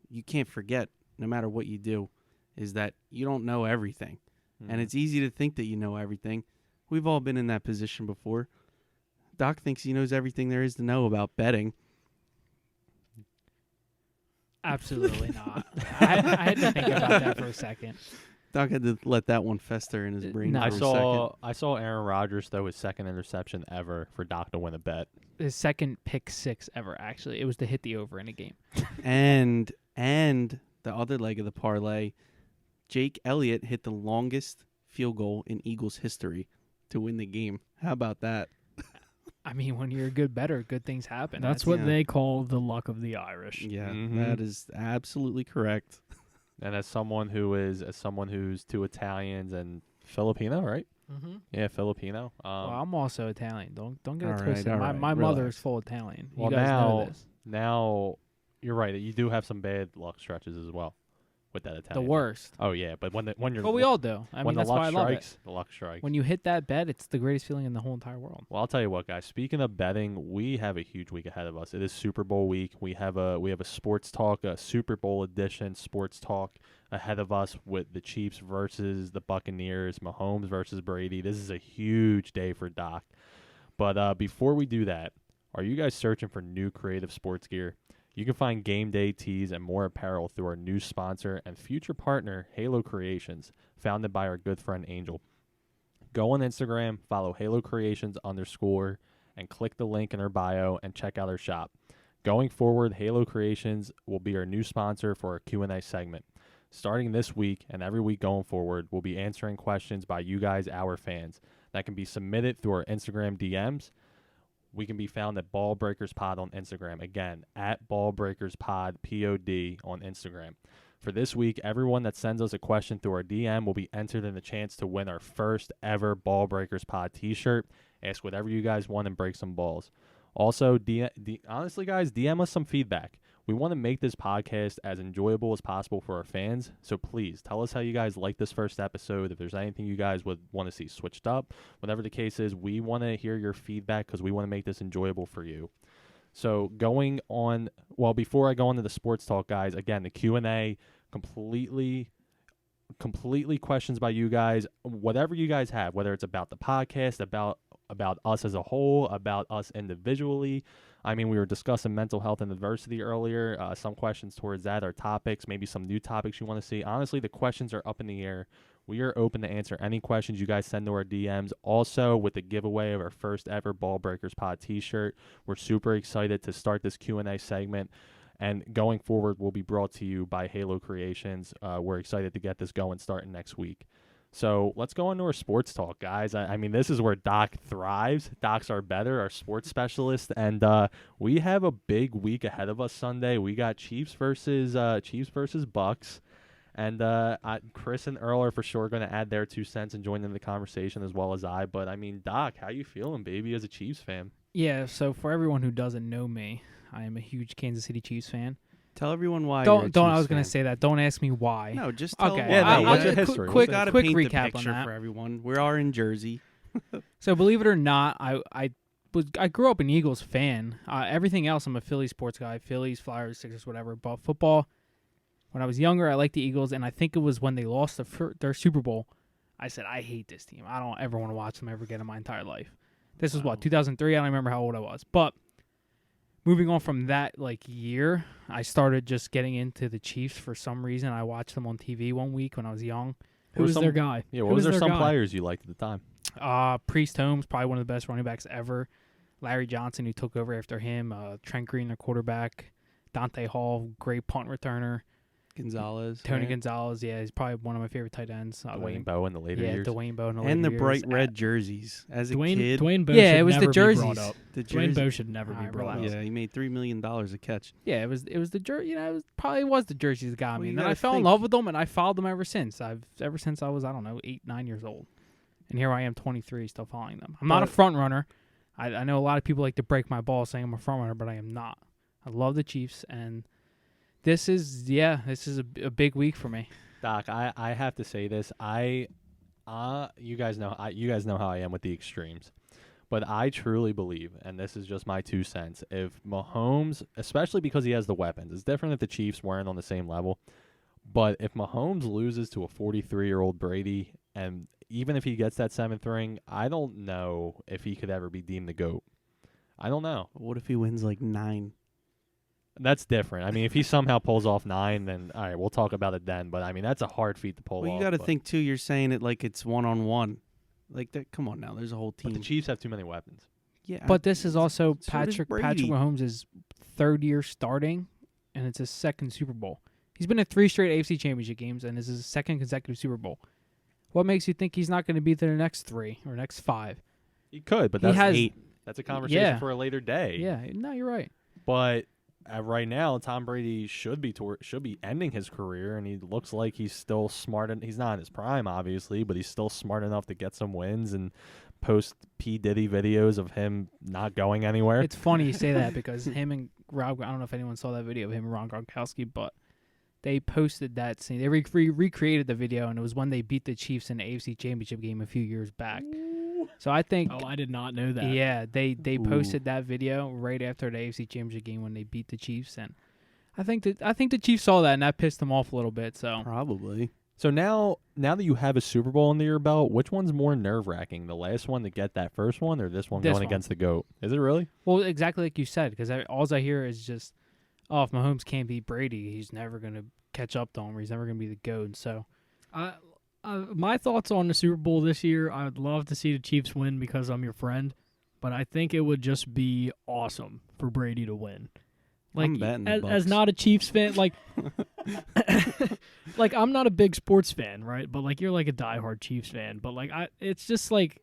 you can't forget no matter what you do, is that you don't know everything. And it's easy to think that you know everything. We've all been in that position before. Doc thinks he knows everything there is to know about betting. Absolutely not. I had to think about that for a second. Doc had to let that one fester in his brain No. for a second. I saw Aaron Rodgers throw his second interception ever for Doc to win a bet. His second pick six ever, actually. It was to hit the over in a game. And the other leg of the parlay, Jake Elliott hit the longest field goal in Eagles history to win the game. How about that? I mean, when you're a good bettor, good things happen. That's what yeah. they call the luck of the Irish. Yeah, Mhm. that is absolutely correct. And as someone who's two Italians and Filipino, right? Mm-hmm. Yeah, Filipino. Well, I'm also Italian. Don't get it all right, twisted. all My right, my mother relax. is full Italian. Well, you guys know now- this. Now you're right. You do have some bad luck stretches as well with that The Italian. worst. Oh yeah, but when you're But we all do. I when mean, the that's why I luck love it. strikes, the luck strikes. When you hit that bet, it's the greatest feeling in the whole entire world. Well, I'll tell you what, guys. Speaking of betting, we have a huge week ahead of us. It is Super Bowl week. We have a sports talk, a Super Bowl edition sports talk ahead of us with the Chiefs versus the Buccaneers, Mahomes versus Brady. This is a huge day for Doc. But before we do that, are you guys searching for new creative sports gear? You can find game day tees and more apparel through our new sponsor and future partner, Halo Creations, founded by our good friend Angel. Go on Instagram, follow Halo Creations _ and click the link in our bio and check out our shop. Going forward, Halo Creations will be our new sponsor for our Q&A segment. Starting this week and every week going forward, we'll be answering questions by you guys, our fans, that can be submitted through our Instagram DMs. We can be found at Ball Breakers Pod on Instagram. Again, at Ball Breakers Pod, POD on Instagram. For this week, everyone that sends us a question through our DM will be entered in the chance to win our first ever Ball Breakers Pod t-shirt. Ask whatever you guys want and break some balls. Also, honestly, guys, DM us some feedback. We want to make this podcast as enjoyable as possible for our fans. So please tell us how you guys like this first episode. If there's anything you guys would want to see switched up, whatever the case is, we want to hear your feedback because we want to make this enjoyable for you. So going on, well, before I go into the sports talk, guys, again, the Q&A, completely questions by you guys, whatever you guys have, whether it's about the podcast, about us as a whole, about us individually. I mean, we were discussing mental health and adversity earlier. Some questions towards that are topics, maybe some new topics you want to see. Honestly, the questions are up in the air. We are open to answer any questions you guys send to our DMs. Also, with the giveaway of our first ever Ball Breakers Pod t-shirt, we're super excited to start this Q&A segment. And going forward, will be brought to you by Halo Creations. We're excited to get this going starting next week. So let's go into our sports talk, guys. I mean, this is where Doc thrives. Doc's our sports specialist, and we have a big week ahead of us Sunday. We got Chiefs versus Bucks, and Chris and Earl are for sure going to add their 2 cents and join in the conversation as well as I. But I mean, Doc, how you feeling, baby, as a Chiefs fan? Yeah, so for everyone who doesn't know me, I am a huge Kansas City Chiefs fan. Tell everyone why. Don't. you're a I was Chiefs going fan. to say that. Don't ask me why. No, just tell Okay. them Yeah, why. no, what's your history? Quick, Gotta quick paint the recap on picture that. for everyone. We are in Jersey. So believe it or not, I grew up an Eagles fan. Everything else, I'm a Philly sports guy. Phillies, Flyers, Sixers, whatever. But football, when I was younger, I liked the Eagles, and I think it was when they lost their Super Bowl. I said, I hate this team. I don't ever want to watch them ever again in my entire life. This was Wow. what, 2003? I don't remember how old I was. But moving on from that year, I started just getting into the Chiefs for some reason. I watched them on TV one week when I was young. Who was their guy? Yeah, what Who was there their some guy? players you liked at the time? Priest Holmes, probably one of the best running backs ever. Larry Johnson, who took over after him. Trent Green, their quarterback. Dante Hall, great punt returner. Gonzalez. Tony right? Gonzalez, yeah, he's probably one of my favorite tight ends. Dwayne Bowe in the later yeah, years. Dwayne Bowe in the And the later bright years. red jerseys. As a Dwayne kid, Bowe Yeah, should it was the never be jerseys. brought up. the Dwayne jersey. Bowe should never be Alright, brought relax. up. Yeah, he made $3 million a catch. Yeah, it was the jersey. You know, probably was the jerseys that got Well, me. you And then I gotta fell in think- love with them, and I followed them ever since. Ever since I was 8, 9 years old, and here I am, 23, still following them. I'm not a But- front runner. I know a lot of people like to break my balls saying I'm a front runner, but I am not. I love the Chiefs, and this is a big week for me. Doc, I have to say this. You guys know how I am with the extremes. But I truly believe, and this is just my 2 cents, if Mahomes, especially because he has the weapons, it's different if the Chiefs weren't on the same level. But if Mahomes loses to a 43-year-old Brady, and even if he gets that 7th ring, I don't know if he could ever be deemed the GOAT. I don't know. What if he wins like 9? That's different. I mean, if he somehow pulls off 9, then all right, we'll talk about it then. But I mean, that's a hard feat to pull off. Well, you got to but- think too. You're saying it like it's 1-on-1. Like that. Come on now. There's a whole team. But the Chiefs have too many weapons. Yeah. But this is also does Patrick Brady. Mahomes' 3rd year starting, and it's his 2nd Super Bowl. He's been in 3 straight AFC Championship games, and this is his 2nd consecutive Super Bowl. What makes you think he's not going to be there the next 3 or next 5? He could, but He that's has- 8. that's a conversation Yeah. for a later day. Yeah, no, you're right. But right now, Tom Brady should be ending his career, and he looks like he's still smart. And he's not in his prime, obviously, but he's still smart enough to get some wins and post P. Diddy videos of him not going anywhere. It's funny you say that because him and Rob, I don't know if anyone saw that video of him and Ron Gronkowski, but they posted that scene. They recreated the video, and it was when they beat the Chiefs in the AFC Championship game a few years back. So I think, Oh, I did not know that. yeah, they Ooh. posted that video right after the AFC Championship game when they beat the Chiefs, and I think the Chiefs saw that and that pissed them off a little bit. So Probably. So now that you have a Super Bowl under your belt, which one's more nerve-wracking? The last one to get that first one, or this one This going one. against the GOAT? Is it really? well, exactly like you said, because all I hear is just, oh, if Mahomes can't beat Brady, he's never gonna catch up to him, or he's never gonna be the GOAT. So My thoughts on the Super Bowl this year, I would love to see the Chiefs win because I'm your friend, but I think it would just be awesome for Brady to win. Like, I'm betting the as Bucks. not a Chiefs fan, like, like I'm not a big sports fan, right? But like you're like a diehard Chiefs fan, but like it's just like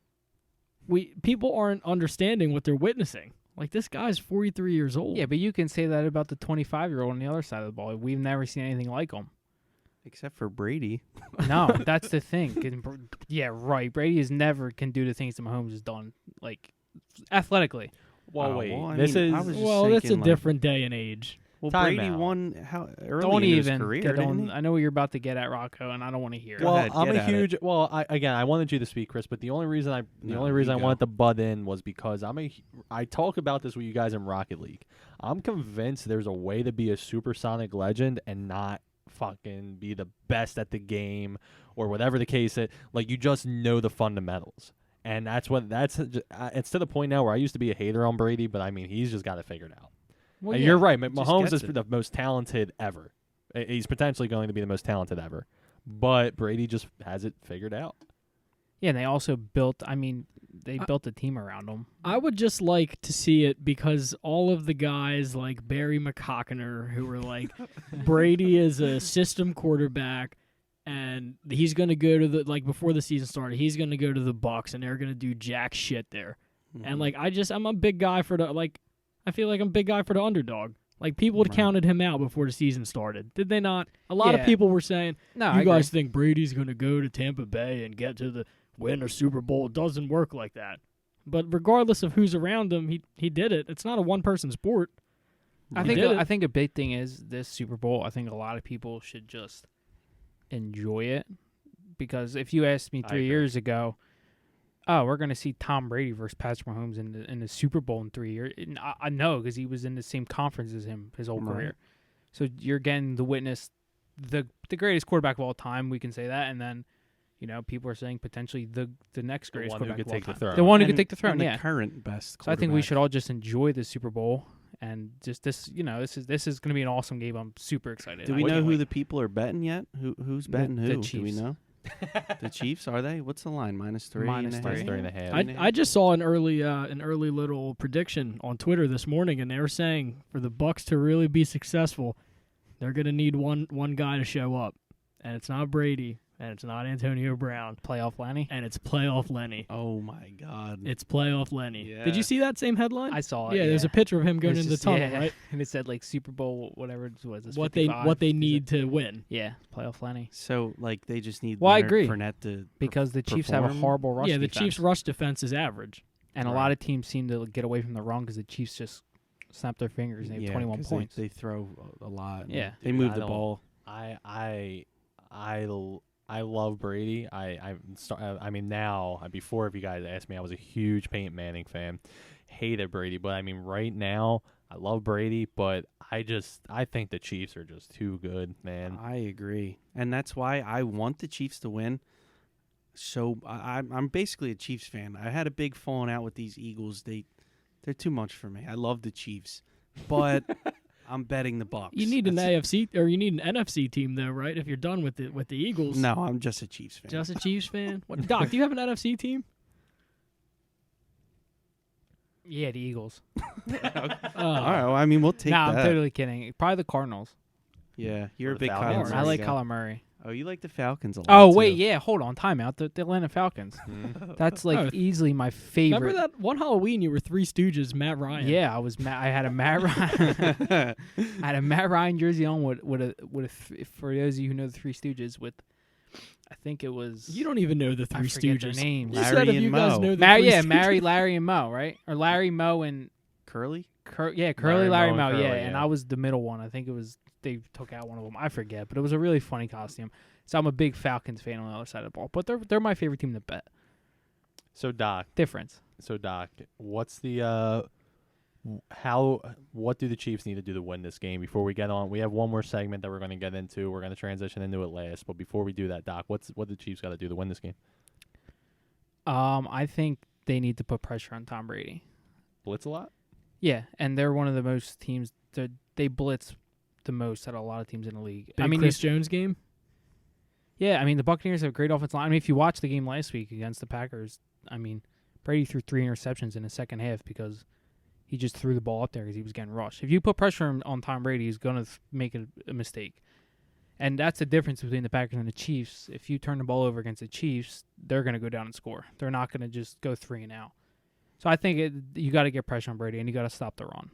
people aren't understanding what they're witnessing. Like this guy's 43 years old. yeah, but you can say that about the 25-year-old on the other side of the ball. We've never seen anything like him. Except for Brady. No, that's the thing. Yeah, right. Brady is never can do the things that Mahomes has done, like athletically. Well, Oh, wait. well, I this mean, is I was just Well, that's a thinking, like- different day and age. Well, Time Brady out. won early Don't in even his career, get didn't on. he? I know what you're about to get at, Rocco, and I don't want to hear it. Go well, ahead, I'm get a at it. huge. Well, I wanted you to speak, Chris, but the only reason I No, wanted you to go. butt in was because I talk about this with you guys in Rocket League. I'm convinced there's a way to be a supersonic legend and not fucking be the best at the game or whatever the case is. Like you just know the fundamentals. And it's to the point now where I used to be a hater on Brady, but I mean he's just got it figured out. Well, You're right. just Mahomes gets is it. the most talented ever. He's potentially going to be the most talented ever. But Brady just has it figured out. Yeah, and they also built. I mean, they built a team around him. I would just like to see it because all of the guys like Barry McCockiner who were like, Brady is a system quarterback and he's going to go to the, like before the season started, he's going to go to the Bucks and they're going to do jack shit there. Mm-hmm. And like, I'm a big guy for the, like, I feel like I'm a big guy for the underdog. Like people had Right. counted him out before the season started. Did they not? A lot Yeah. of people were saying, No, you guys think Brady's going to go to Tampa Bay and get to the win a Super Bowl? It doesn't work like that. But regardless of who's around him, he did it. It's not a one-person sport. I He think did it. I think a big thing is this Super Bowl. I think a lot of people should just enjoy it because if you asked me I 3 agree. years ago, oh, we're gonna see Tom Brady versus Patrick Mahomes in the Super Bowl in 3 years, and I know because he was in the same conference as him his whole Right. career. So you're getting to witness the greatest quarterback of all time. We can say that, and then people are saying potentially the next The greatest one who quarterback could of all take the time. throne. The one who could And- take the throne. and Yeah. the current best. So I think we quarterback. should all just enjoy the Super Bowl and just this. This is going to be an awesome game. I'm super excited. Do I we can't know who wait. the people are betting yet? Who's betting the who? Do we Chiefs. know? The Chiefs, are they? What's the line? -3. Minus and a half? three. 3.5. I just saw an early little prediction on Twitter this morning, and they were saying for the Bucks to really be successful, they're going to need one guy to show up, and it's not Brady, and it's not Antonio Brown, playoff Lanny? and it's playoff Lenny. Oh my God! It's playoff Lenny. Yeah. Did you see that same headline? I saw it. yeah, there's a picture of him going It's in the just- tunnel, yeah. right? And it said like Super Bowl, whatever it was. What 55. they Is it- need to win. Yeah, playoff Lenny. So like they just need. Well, I Leonard agree. Fournette to Because the Chiefs have a perform? horrible rush Yeah, the defense. Chiefs' rush defense is average. And a Right. lot of teams seem to get away from the run because the Chiefs just snapped their fingers and they have Yeah, 21 'cause points. They throw a lot. and Yeah. They Dude, move I the don't- ball. I love Brady. I mean now, before if you guys asked me, I was a huge Peyton Manning fan. Hated Brady, but I mean right now I love Brady, but I think the Chiefs are just too good, man. I agree, and that's why I want the Chiefs to win. So I'm basically a Chiefs fan. I had a big falling out with these Eagles. They're too much for me. I love the Chiefs, but I'm betting the Bucks. You need an That's- AFC or you need an NFC team though, right? If you're done with the Eagles. No, I'm just a Chiefs fan. Just a Chiefs fan. What, Doc? Do you have an NFC team? Yeah, the Eagles. All right. Well, I mean, we'll take Nah, that. I'm totally kidding. Probably the Cardinals. Yeah, you're Or a the big Falcons. Falcons. I like guy. Kyler Murray. Oh, you like the Falcons a lot. Oh, wait, too. yeah. Hold on. Timeout. The Atlanta Falcons. Mhm. That's like Oh, easily my favorite. Remember that one Halloween you were Three Stooges, Matt Ryan? Yeah, I had a Matt Ryan. I had a Matt Ryan jersey on for those of you who know the Three Stooges with, I think it was. You don't even know the I Three forget their Stooges. names. You Larry said if and you guys Moe. know the Three Stooges. Mary, Larry, and Moe, right? Or Larry, Moe, and Curly. Curly, Larry, Moe, Moe, and yeah. Curly, And yeah. I was the middle one. I think it was they took out one of them. I forget, but it was a really funny costume. So I'm a big Falcons fan on the other side of the ball, but they're my favorite team to bet. So Doc, Difference. what's the what do the Chiefs need to do to win this game before we get on? We have one more segment that we're going to get into. We're going to transition into it last, but before we do that, Doc, what the Chiefs got to do to win this game? I think they need to put pressure on Tom Brady. Blitz a lot? Yeah, and they're one of the most teams that they blitz the most out of a lot of teams in the league. Big I mean, Chris Jones game. yeah, I mean the Buccaneers have a great offensive line. I mean, if you watch the game last week against the Packers, I mean Brady threw 3 interceptions in the second half because he just threw the ball up there because he was getting rushed. If you put pressure on Tom Brady, he's gonna make a mistake, and that's the difference between the Packers and the Chiefs. If you turn the ball over against the Chiefs, they're gonna go down and score. They're not gonna just go 3 and out. So I think you got to get pressure on Brady and you got to stop the run.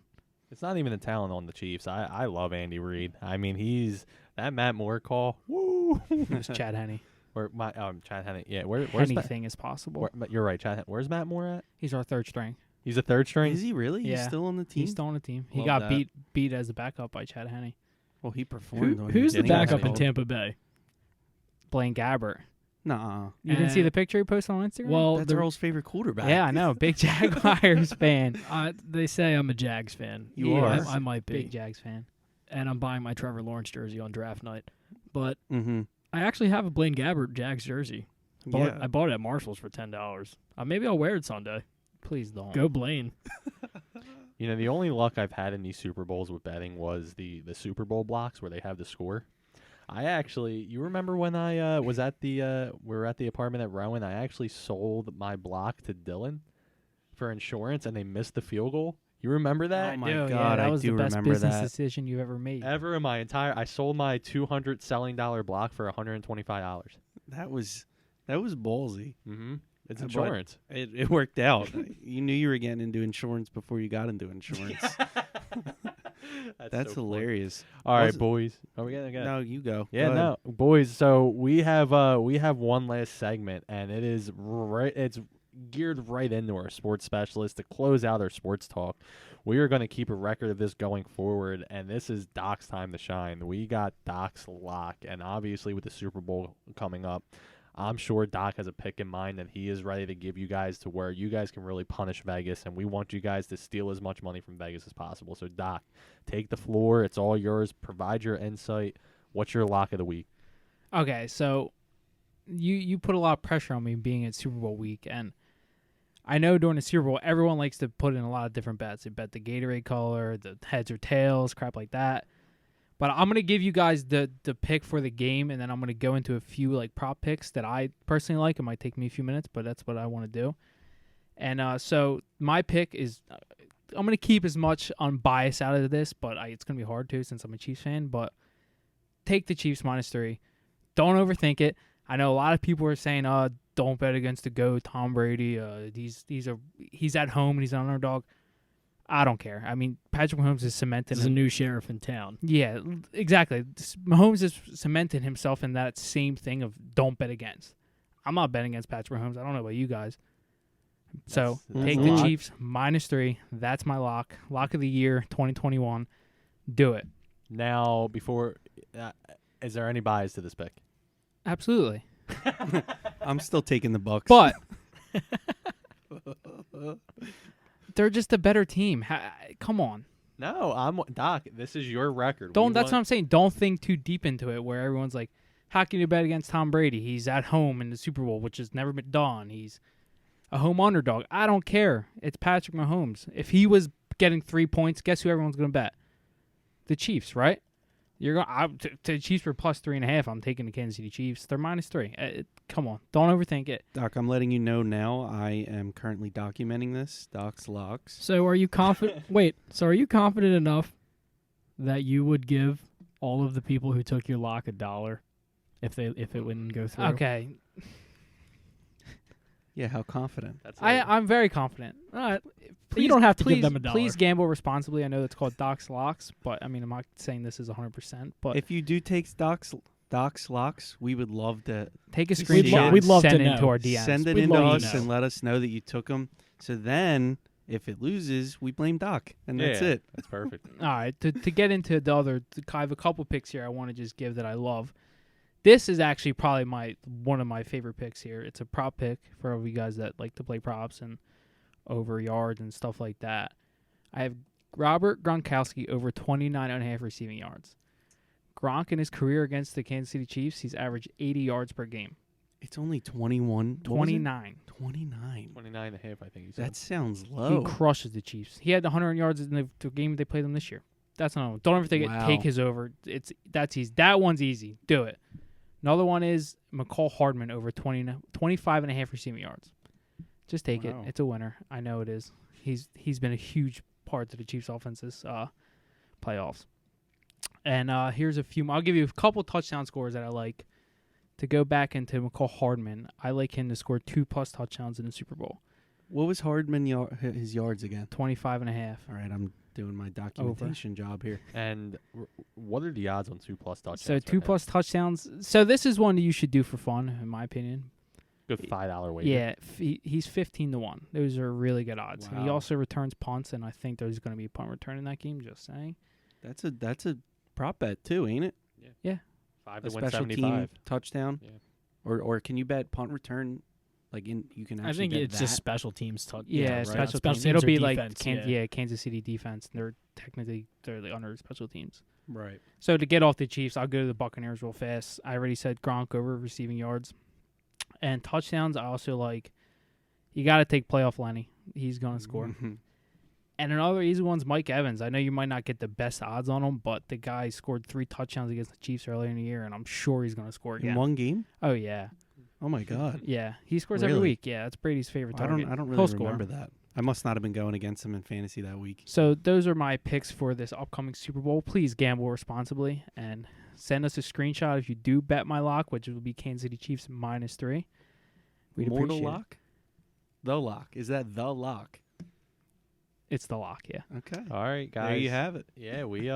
It's not even the talent on the Chiefs. I love Andy Reid. I mean, he's that Matt Moore call. Woo! It's Chad Henne. Or my Chad Henne. Yeah, where's Matt? Anything is possible. But you're right, Chad. Where's Matt Moore at? He's our third string. He's a third string. Is he really? He's Yeah. still on the team. He's still on the team. He Love got that. beat as a backup by Chad Henne. Well, he performed. when he Who's the was backup in called. Tampa Bay? Blaine Gabbert. Nuh-uh. You didn't see Uh, the picture he posted on Instagram? Well, That's the- Earl's favorite quarterback. yeah, I know. Big Jaguars fan. they say I'm a Jags fan. You are. I might be. Big Jags fan. And I'm buying my Trevor Lawrence jersey on draft night. But Mm-hmm. I actually have a Blaine Gabbert Jags jersey. Yeah. I bought it at Marshall's for $10. Maybe I'll wear it Sunday. Please don't. Go Blaine. You know, the only luck I've had in these Super Bowls with betting was the Super Bowl blocks where they have the score. You remember when I was at we were at the apartment at Rowan, I actually sold my block to Dylan for insurance and they missed the field goal. You remember that? Oh my do, God, that I was do the best remember business that. decision you've ever made. Ever in my I sold my $200 selling block for $125. That was ballsy. Mm-hmm. It's But insurance. It worked out. You knew you were getting into insurance before you got into insurance. That's so funny. hilarious. All right, Was- boys. Are we getting No, you go. Yeah, Go ahead. no, boys. So we have one last segment, and it is it's geared right into our sports specialist to close out our sports talk. We are going to keep a record of this going forward, and this is Doc's time to shine. We got Doc's lock, and obviously with the Super Bowl coming up, I'm sure Doc has a pick in mind that he is ready to give you guys to where you guys can really punish Vegas, and we want you guys to steal as much money from Vegas as possible. So, Doc, take the floor. It's all yours. Provide your insight. What's your lock of the week? Okay, so you put a lot of pressure on me being at Super Bowl week, and I know during the Super Bowl, everyone likes to put in a lot of different bets. They bet the Gatorade color, the heads or tails, crap like that. But I'm going to give you guys the pick for the game, and then I'm going to go into a few like prop picks that I personally like. It might take me a few minutes, but that's what I want to do. And so my pick is I'm going to keep as much unbiased out of this, but it's going to be hard to since I'm a Chiefs fan. But take the Chiefs -3. Don't overthink it. I know a lot of people are saying, don't bet against the GOAT, Tom Brady. He's at home and he's an underdog. I don't care. I mean, Patrick Mahomes is cemented. There's a new sheriff in town. Yeah, exactly. Mahomes is cemented himself in that same thing of don't bet against. I'm not betting against Patrick Mahomes. I don't know about you guys. So That's take a the lot. Chiefs -3. That's my lock. Lock of the year 2021. Do it. Now, before, is there any bias to this pick? Absolutely. I'm still taking the Bucks. But they're just a better team. Come on. No, Doc. This is your record. That's what I'm saying. Don't think too deep into it where everyone's like, how can you bet against Tom Brady? He's at home in the Super Bowl, which has never been done. He's a home underdog. I don't care. It's Patrick Mahomes. If he was getting 3 points, guess who everyone's going to bet? The Chiefs, right? You're going. The Chiefs were +3.5. I'm taking the Kansas City Chiefs. They're -3. Come on, don't overthink it. Doc, I'm letting you know now. I am currently documenting this. Doc's locks. So are you confident? Wait. So are you confident enough that you would give all of the people who took your lock $1 if it wouldn't go through? Okay, Yeah, how confident? That's I'm very confident. You don't have to give them $1. Please gamble responsibly. I know that's called Doc's Locks, but I mean, I'm not saying this is 100%. But If you do take Doc's locks, we would love to take a We'd screenshot lo- and we'd love to send it know. into our DMs. send it We'd into love to us know. and let us know that you took them. So then, if it loses, we blame Doc, and that's it. That's perfect. All right, to get into the other, I have a couple picks here I want to just give that I love. This is actually probably one of my favorite picks here. It's a prop pick for all of you guys that like to play props and over yards and stuff like that. I have Robert Gronkowski over 29.5 receiving yards. Gronk in his career against the Kansas City Chiefs, he's averaged 80 yards per game. It's only 21. 29. 29. 29.5, I think you said. That sounds He low. crushes the Chiefs. He had 100 yards in the game they played them this year. That's not. Don't ever think it. Wow. Take his over. That's easy. That one's easy. Do it. Another one is McCall Hardman over 25.5 receiving yards. Just take Wow. it. It's a winner. I know it is. He's been a huge part to the Chiefs' offense's playoffs. And here's a few. I'll give you a couple touchdown scores that I like. To go back into McCall Hardman, I like him to score 2+ touchdowns in the Super Bowl. What was Hardman his yards again? 25.5. All right, I'm doing my documentation job here. And what are the odds on 2+ touchdowns? So right 2+ touchdowns. So this is one that you should do for fun, in my opinion. now? Good $5 wager. Yeah, he's 15-1. Those are really good odds. And he Wow. also returns punts, and I think there's going to be a punt return in that game. Just saying. That's a prop bet too, ain't it? 5 A to win special 75. team touchdown. Yeah. Or can you bet punt return? You can actually. I think bet it's that? just special teams. Yeah, right. special Special teams. teams It'll or be like defense, Kansas City defense. They're under special teams. right. So to get off the Chiefs, I'll go to the Buccaneers real fast. I already said Gronk over receiving yards. And touchdowns, I also like. You got to take playoff Lenny. He's going to score. Mhm. And another easy one's Mike Evans. I know you might not get the best odds on him, but the guy scored 3 touchdowns against the Chiefs earlier in the year, and I'm sure he's going to score In again. one game? Oh, yeah. Oh my God. Yeah, he scores every Really? week. Yeah, that's Brady's favorite I target. don't He'll really score. remember that. I must not have been going against him in fantasy that week. So those are my picks for this upcoming Super Bowl. Please gamble responsibly and send us a screenshot if you do bet my lock, which will be Kansas City Chiefs -3. We'd Mortal appreciate it. lock? The lock. Is that the lock? It's the lock, yeah. Okay. All right, guys. There you have it. Yeah, we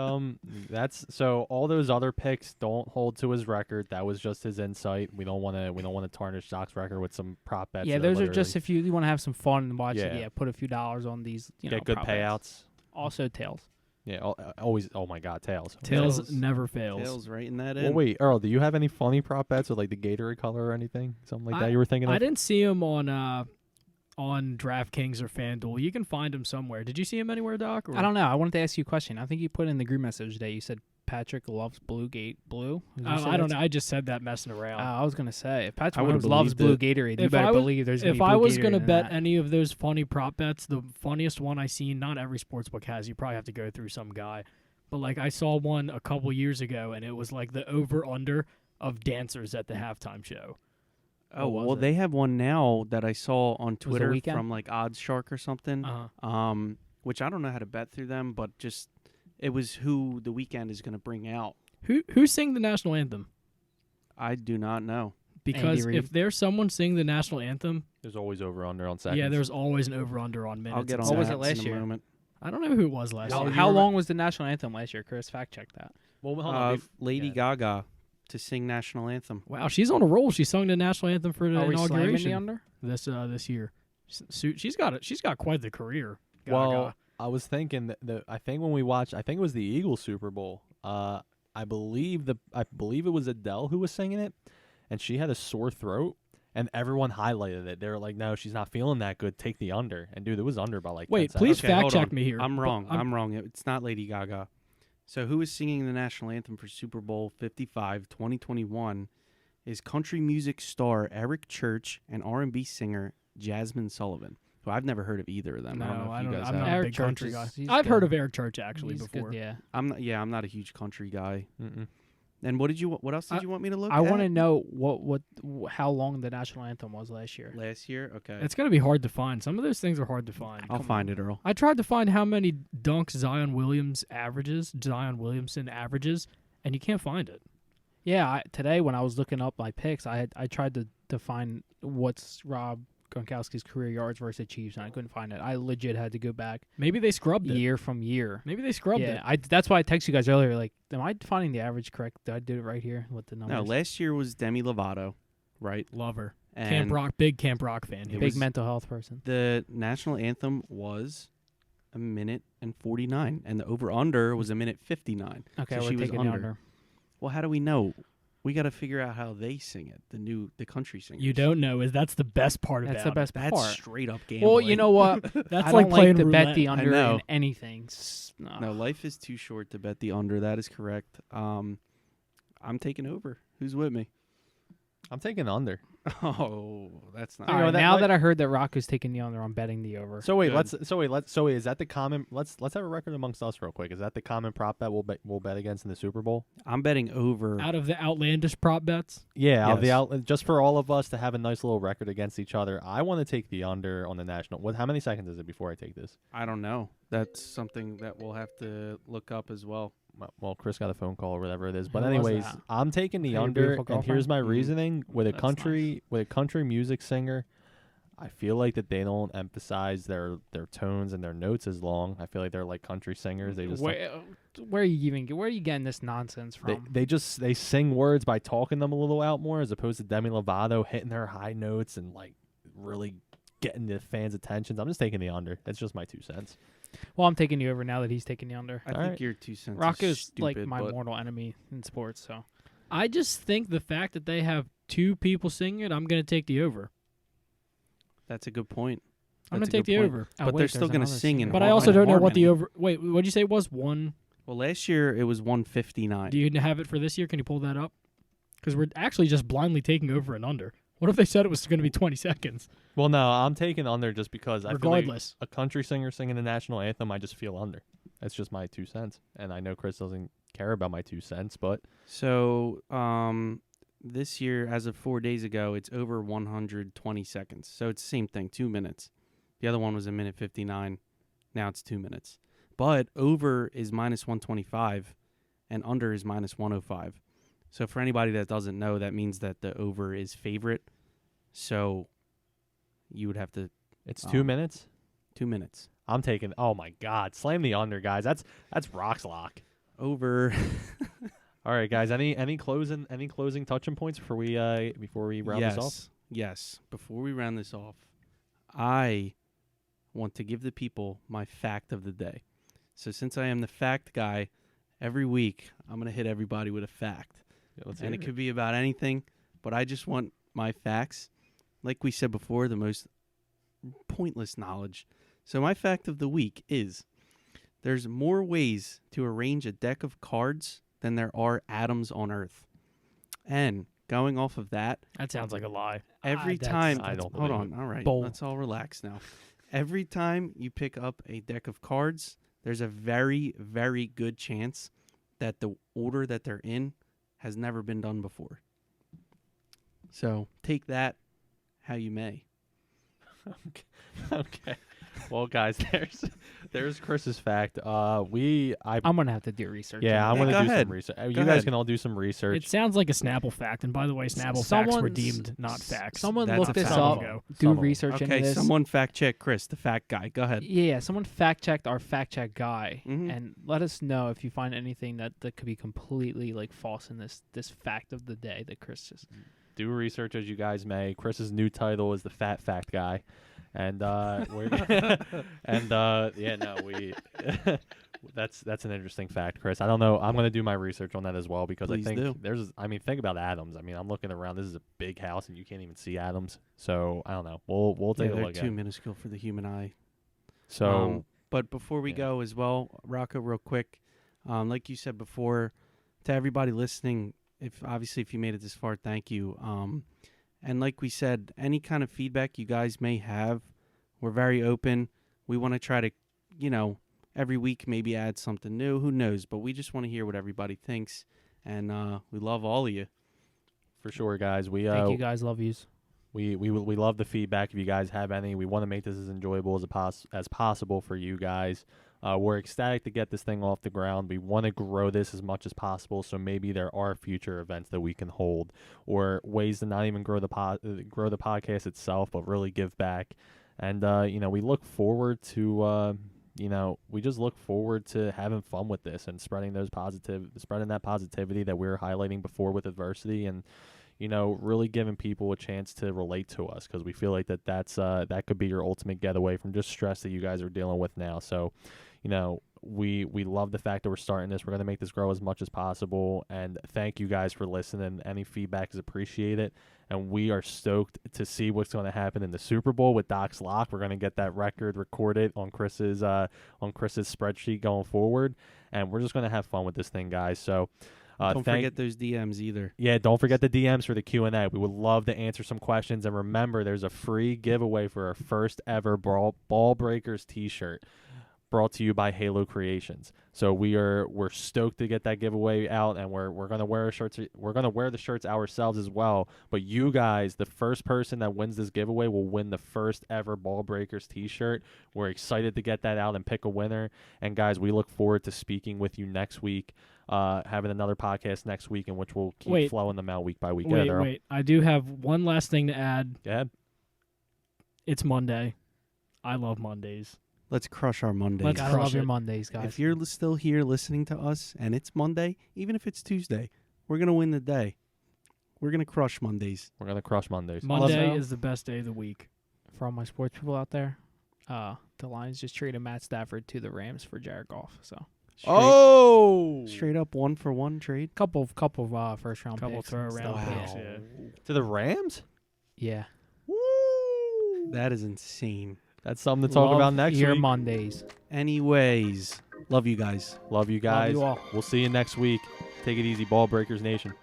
that's so all those other picks don't hold to his record. That was just his insight. We don't want to tarnish Doc's record with some prop bets. Yeah, that those are just literally if you want to have some fun and watch it. Yeah. Yeah, put a few dollars on these. get good prop bets. payouts. Also tails. Yeah, always. Oh my God, tails. Tails never fails. Tails right in that Well, end. wait, Earl, do you have any funny prop bets with like the Gatorade color or anything? Something like that you were thinking of? I didn't see him on DraftKings or FanDuel. You can find him somewhere. Did you see him anywhere, Doc? Or? I don't know. I wanted to ask you a question. I think you put in the group message today. You said Patrick loves Blue. Did you say I don't that? know. I just said that messing around. I was gonna say if Patrick I would've Mahomes loves believed Blue it. Gatorade, you If better I was- believe there's gonna if be Blue I was Gatorade going to in bet that. any of those funny prop bets, the funniest one I seen, not every sportsbook has, you probably have to go through some guy. But like I saw one a couple years ago, and it was like the over/under of dancers at the halftime show. Oh, What was well, it? they have one now that I saw on it Twitter Weekend? from like Odds Shark or something. Which I don't know how to bet through them, but just it was who the weekend is going to bring out. Who sang the national anthem? I do not know. Because Reid. if there's someone singing the national anthem, There's always over under on seconds. yeah, there's always an over/under on minutes. I'll get and on What was that it last in year? a moment. I don't know who it was last How- year. How you long was the national anthem last year, Chris? Fact check that. Well, hold on. Lady yeah. Gaga to sing national anthem. Wow, she's on a roll. She sung the national anthem for the Are we slamming the inauguration under? this year. She's got quite the career. Gaga. Well, I was thinking that I think when we watched, I think it was the Eagles Super Bowl. I believe it was Adele who was singing it, and she had a sore throat, and everyone highlighted it. They were like, "No, she's not feeling that good. Take the under." And dude, it was under by like. Wait, 10 please seconds. Okay, fact hold check on. me here. I'm but wrong. I'm wrong. It's not Lady Gaga. So who is singing the national anthem for Super Bowl 55 2021 is country music star Eric Church and R&B singer Jasmine Sullivan, who I've never heard of either of them. No, I don't know if I you don't. guys I'm have. not a Eric big Church country is- guy. he's I've heard good. of Eric Church actually He's good, before. yeah. I'm not a huge country guy. Mm-mm. And what else did you want me to look I at? want to know how long the national anthem was last year. Last year? Okay. It's gonna be hard to find. Some of those things are hard to find. I'll find it, Earl. I tried to find how many dunks Zion Williamson averages, and you can't find it. Yeah, today when I was looking up my picks, I tried to find what's Rob Gronkowski's career yards versus the Chiefs, and I couldn't find it. I legit had to go back Maybe they scrubbed it. year from year. Maybe they scrubbed Yeah, it. that's why I texted you guys earlier. Like, am I finding the average correct? Did I do it right here with the numbers? No, last year was Demi Lovato, right? Love her. And Big Camp Rock fan. It Here. Big was- mental health person. the national anthem was a minute and 49, and the over/under was a minute 59. Okay, So we're she was taking under. the under. Well, how do we know? We got to figure out how they sing it. The country singers. You don't know that's the best part That's about the best That's part. straight up gambling. Well, you know what? it. That's I like don't playing like to roulette. bet the under know. in anything. No, life is too short to bet the under. That is correct. I'm taking over. Who's with me? I'm taking under. Oh, that's not. All You know, right, that now might- that I heard that Rocco's taking the under, I'm betting the over. So wait, Good. is that the common? Let's have a record amongst us real quick. Is that the common prop bet we'll bet against in the Super Bowl? I'm betting over. Out of the outlandish prop bets, Yeah, Yes. just for all of us to have a nice little record against each other. I want to take the under on the national. How many seconds is it before I take this? I don't know. That's something that we'll have to look up as well. Well, Chris got a phone call or whatever it is. But Who was anyways, that? I'm taking the Your under, beautiful and here's my girlfriend? reasoning with a That's country music singer. I feel like that they don't emphasize their tones and their notes as long. I feel like they're like country singers. They just where are you getting this nonsense from? they sing words by talking them a little out more, as opposed to Demi Lovato hitting her high notes and like really getting the fans' attentions. I'm just taking the under. That's just my 2 cents. Well, I'm taking you over now that he's taking the under. I All think right. your 2 cents. Rocco's is stupid, like my but mortal enemy in sports, so I just think the fact that they have two people singing it, I'm going to take the over. that's a good point. I'm That's going a to take good the point. over. Oh, But wait, they're still there's gonna another sing in singer. But har- I also in don't know what the harmony. over. Wait, what'd you say it was? One. Well, last year it was 159. Do you have it for this year? Can you pull that up? Because we're actually just blindly taking over and under. What if they said it was going to be 20 seconds? Well, no, I'm taking under just because I feel like Regardless. a country singer singing the national anthem, I just feel under. That's just my 2 cents, and I know Chris doesn't care about my 2 cents, but So, this year, as of 4 days ago, it's over 120 seconds. So it's the same thing, 2 minutes. The other one was a minute 59. Now it's 2 minutes. But over is minus 125, and under is minus 105. So for anybody that doesn't know, that means that the over is favorite. So you would have to it's Oh. 2 minutes. 2 minutes. I'm taking. Oh my God, slam the under, guys. That's rocks lock. Over. All right, guys. Any closing touching points before we round this off? Yes. Before we round this off, I want to give the people my fact of the day. So since I am the fact guy, every week I'm going to hit everybody with a fact. Yeah, let's And hear it could be about anything, but I just want my facts. Like we said before, the most pointless knowledge. So my fact of the week is there's more ways to arrange a deck of cards than there are atoms on Earth. And going off of that, That sounds like a lie. every that's- time, I don't hold believe on, all right, Bold. let's all relax now. Every time you pick up a deck of cards, there's a very, very good chance that the order that they're in has never been done before. So take that how you may. Okay. Well, guys, there's Chris's fact. I'm gonna have to do research. Yeah, I'm Yeah, gonna go do ahead. some research. Go You guys ahead. can all do some research. It sounds like a Snapple fact. And by the way, Snapple facts were deemed not facts. Someone That's look a this fact. up. Ago. Do Some of 'em. research Okay, into this. someone fact check Chris, the fact guy. Go ahead. Yeah, someone fact checked our fact check guy, Mhm. and let us know if you find anything that could be completely like false in this fact of the day that Chris just. Do research as you guys may. Chris's new title is the Fat Fact Guy. And we're yeah, no, we that's an interesting fact, Chris. I don't know. I'm gonna do my research on that as well because Please I think do. think about Adams. I mean, I'm looking around. This is a big house, and you can't even see Adams. So I don't know. We'll take a they're look at too it. minuscule for the human eye. So But before we yeah. go as well, Rocco, real quick, like you said before, to everybody listening, if you made it this far, thank you. And like we said, any kind of feedback you guys may have, we're very open. We want to try to, every week maybe add something new. Who knows? But we just want to hear what everybody thinks, and we love all of you. for sure, guys. We Thank you guys. Love yous. We love the feedback. If you guys have any, we want to make this as enjoyable as possible for you guys. We're ecstatic to get this thing off the ground. We want to grow this as much as possible. So maybe there are future events that we can hold, or ways to not even grow the podcast itself, but really give back. And we look forward to we just look forward to having fun with this and spreading that positivity that we were highlighting before with adversity, and really giving people a chance to relate to us, because we feel like that could be your ultimate getaway from just stress that you guys are dealing with now. So, we love the fact that we're starting this. We're going to make this grow as much as possible, and thank you guys for listening. Any feedback is appreciated, and we are stoked to see what's going to happen in the Super Bowl with Doc's Lock. We're going to get that record recorded on Chris's spreadsheet going forward, and we're just going to have fun with this thing, guys. So. Don't forget those DMs either. Yeah, don't forget the DMs for the Q&A. We would love to answer some questions. And remember, there's a free giveaway for our first ever Ball Breakers t-shirt brought to you by Halo Creations. So we're stoked to get that giveaway out, and we're gonna wear shirts. We're gonna wear the shirts ourselves as well. But you guys, the first person that wins this giveaway will win the first ever Ball Breakers t-shirt. We're excited to get that out and pick a winner. And guys, we look forward to speaking with you next week. Having another podcast next week in which we'll keep flowing them out week by week. Wait. I do have one last thing to add. Yeah. It's Monday. I love Mondays. Let's crush our Mondays. Let's Gotta crush love your it. Mondays, guys. If you're still here listening to us and it's Monday, even if it's Tuesday, we're going to win the day. We're going to crush Mondays. We're gonna crush Mondays. Monday Also- is the best day of the week. For all my sports people out there, the Lions just traded Matt Stafford to the Rams for Jared Goff. So Straight up 1-for-1 trade. couple first round Couple picks. throw and around stuff. picks, yeah. To the Rams? Yeah. That is insane. That's something to talk Love about next your week. Mondays. Anyways, love you guys. Love you guys. Love you all. We'll see you next week. Take it easy, Ball Breakers Nation.